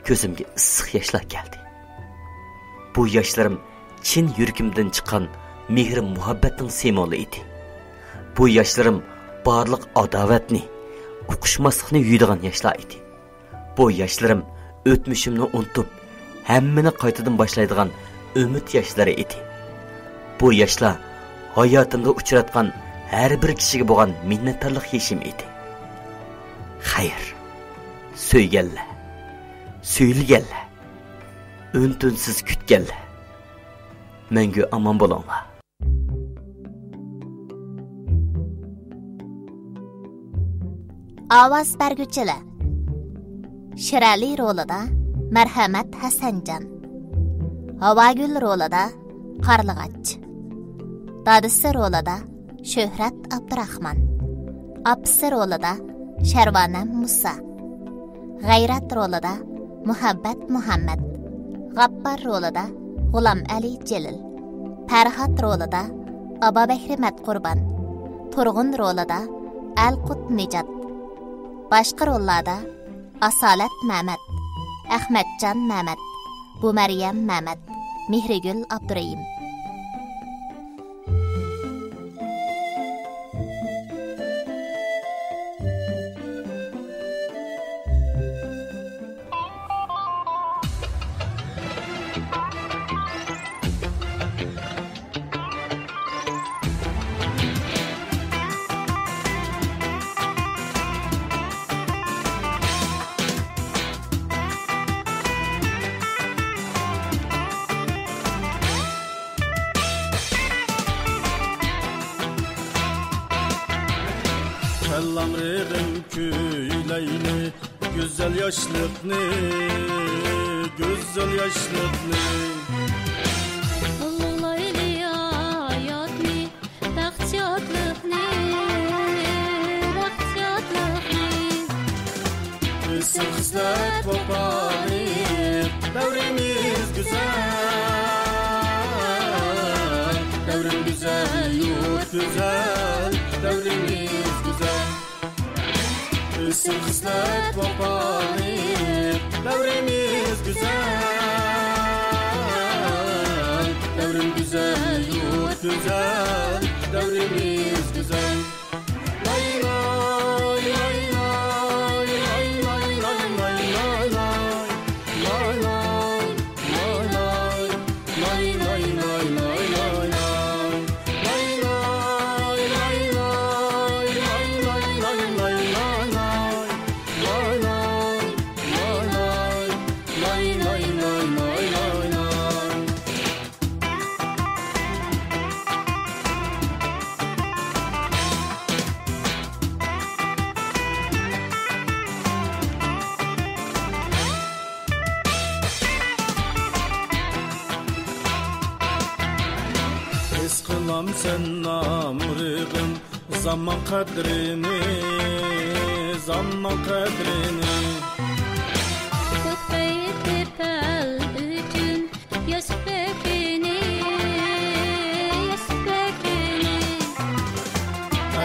ko'zimga issiq yoshlar keldi. Bu yoshlarim chin yuragimdan chiqqan mehr muhabbatning simvoli edi. Bu yoshlarim barliq adovatni, uqishmaslikni yuydigan yoshlar edi. Bu yoshlarim o'tmishimni unutib, hammani qaytadan boshlaydigan umid yoshlari edi. Bu yoshlar hayotimda uchratgan har bir kishiga bo'lgan minnatdorlik yeshim edi. Xayr. Söygenler, söylügenler, öntünsüz kütgenler. Mengü aman bolonlar. Ovoz berguvchilar. Shirali rolida Marhamat Hasanjon. Havagul rolida Qarlig'ach. Dadisi rolida Shuhrat Abdurahmon. Apisi rolida Sharvona Musa. G'ayrat rolida Muhabbat Muhammad. G'appar rolida G'ulam Ali Jalil. Farhod rolida Ababakri Matqurban. Turg'un rolida Alqut Nijat. Boshqa rollarda Asolat Mehmet, Ahmadjon Mehmet, Bumaryam Mehmet, Mehrigul Abdurayim. Kellamrığım küyleyni, güzel yaşlıkni, güzel yaşlıkni. Allah'layli hayatni, bahtiyatlıkni, bahtiyatlıkni. Bizim kızlar babani, devrimiz güzel. Devrim güzel, yurt güzel, devrimiz güzel. Bizim kızlar babani, devrimiz güzel. Devrim güzel, yurt güzel, devrimiz güzel. Lay lay lay lay lay lay lay lay lay lay lay lay lay lay lay lay. sen namrığım zaman kadrini Tepel üçün yaş bekini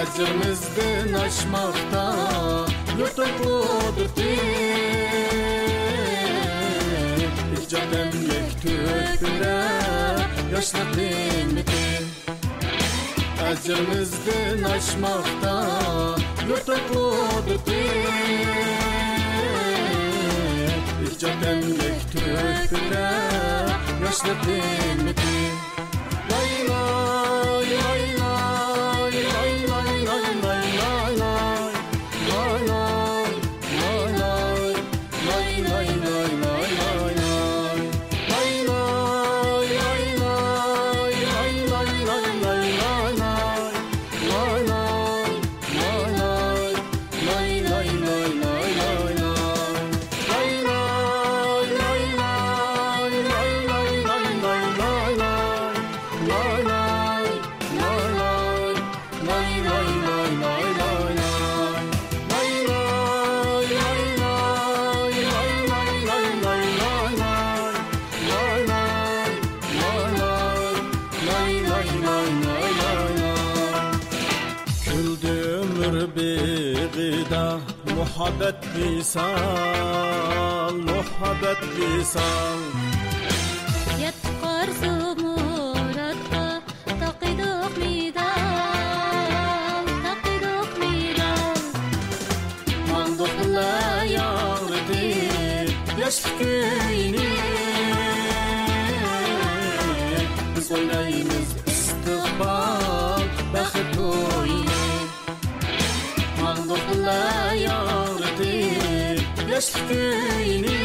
Ecrimizden aşmakta yurtuk kudreti İcat emlik tüktüre yaşlı kıymeti Ecrimizden aşmakta yurtuk kudreti İcat emlik tüktüre yaşlı kıymeti Lay lay lay lay lay lay lay lay lay lay lay lay lay Muhabbet visal Yatkar zumuratqa taqiduq midal Mandıqla yağrıdı yaşlı köyni Biz oynayımız istiqbal bəxit oyunu Mandıqla yağrıdı yaşlı köyni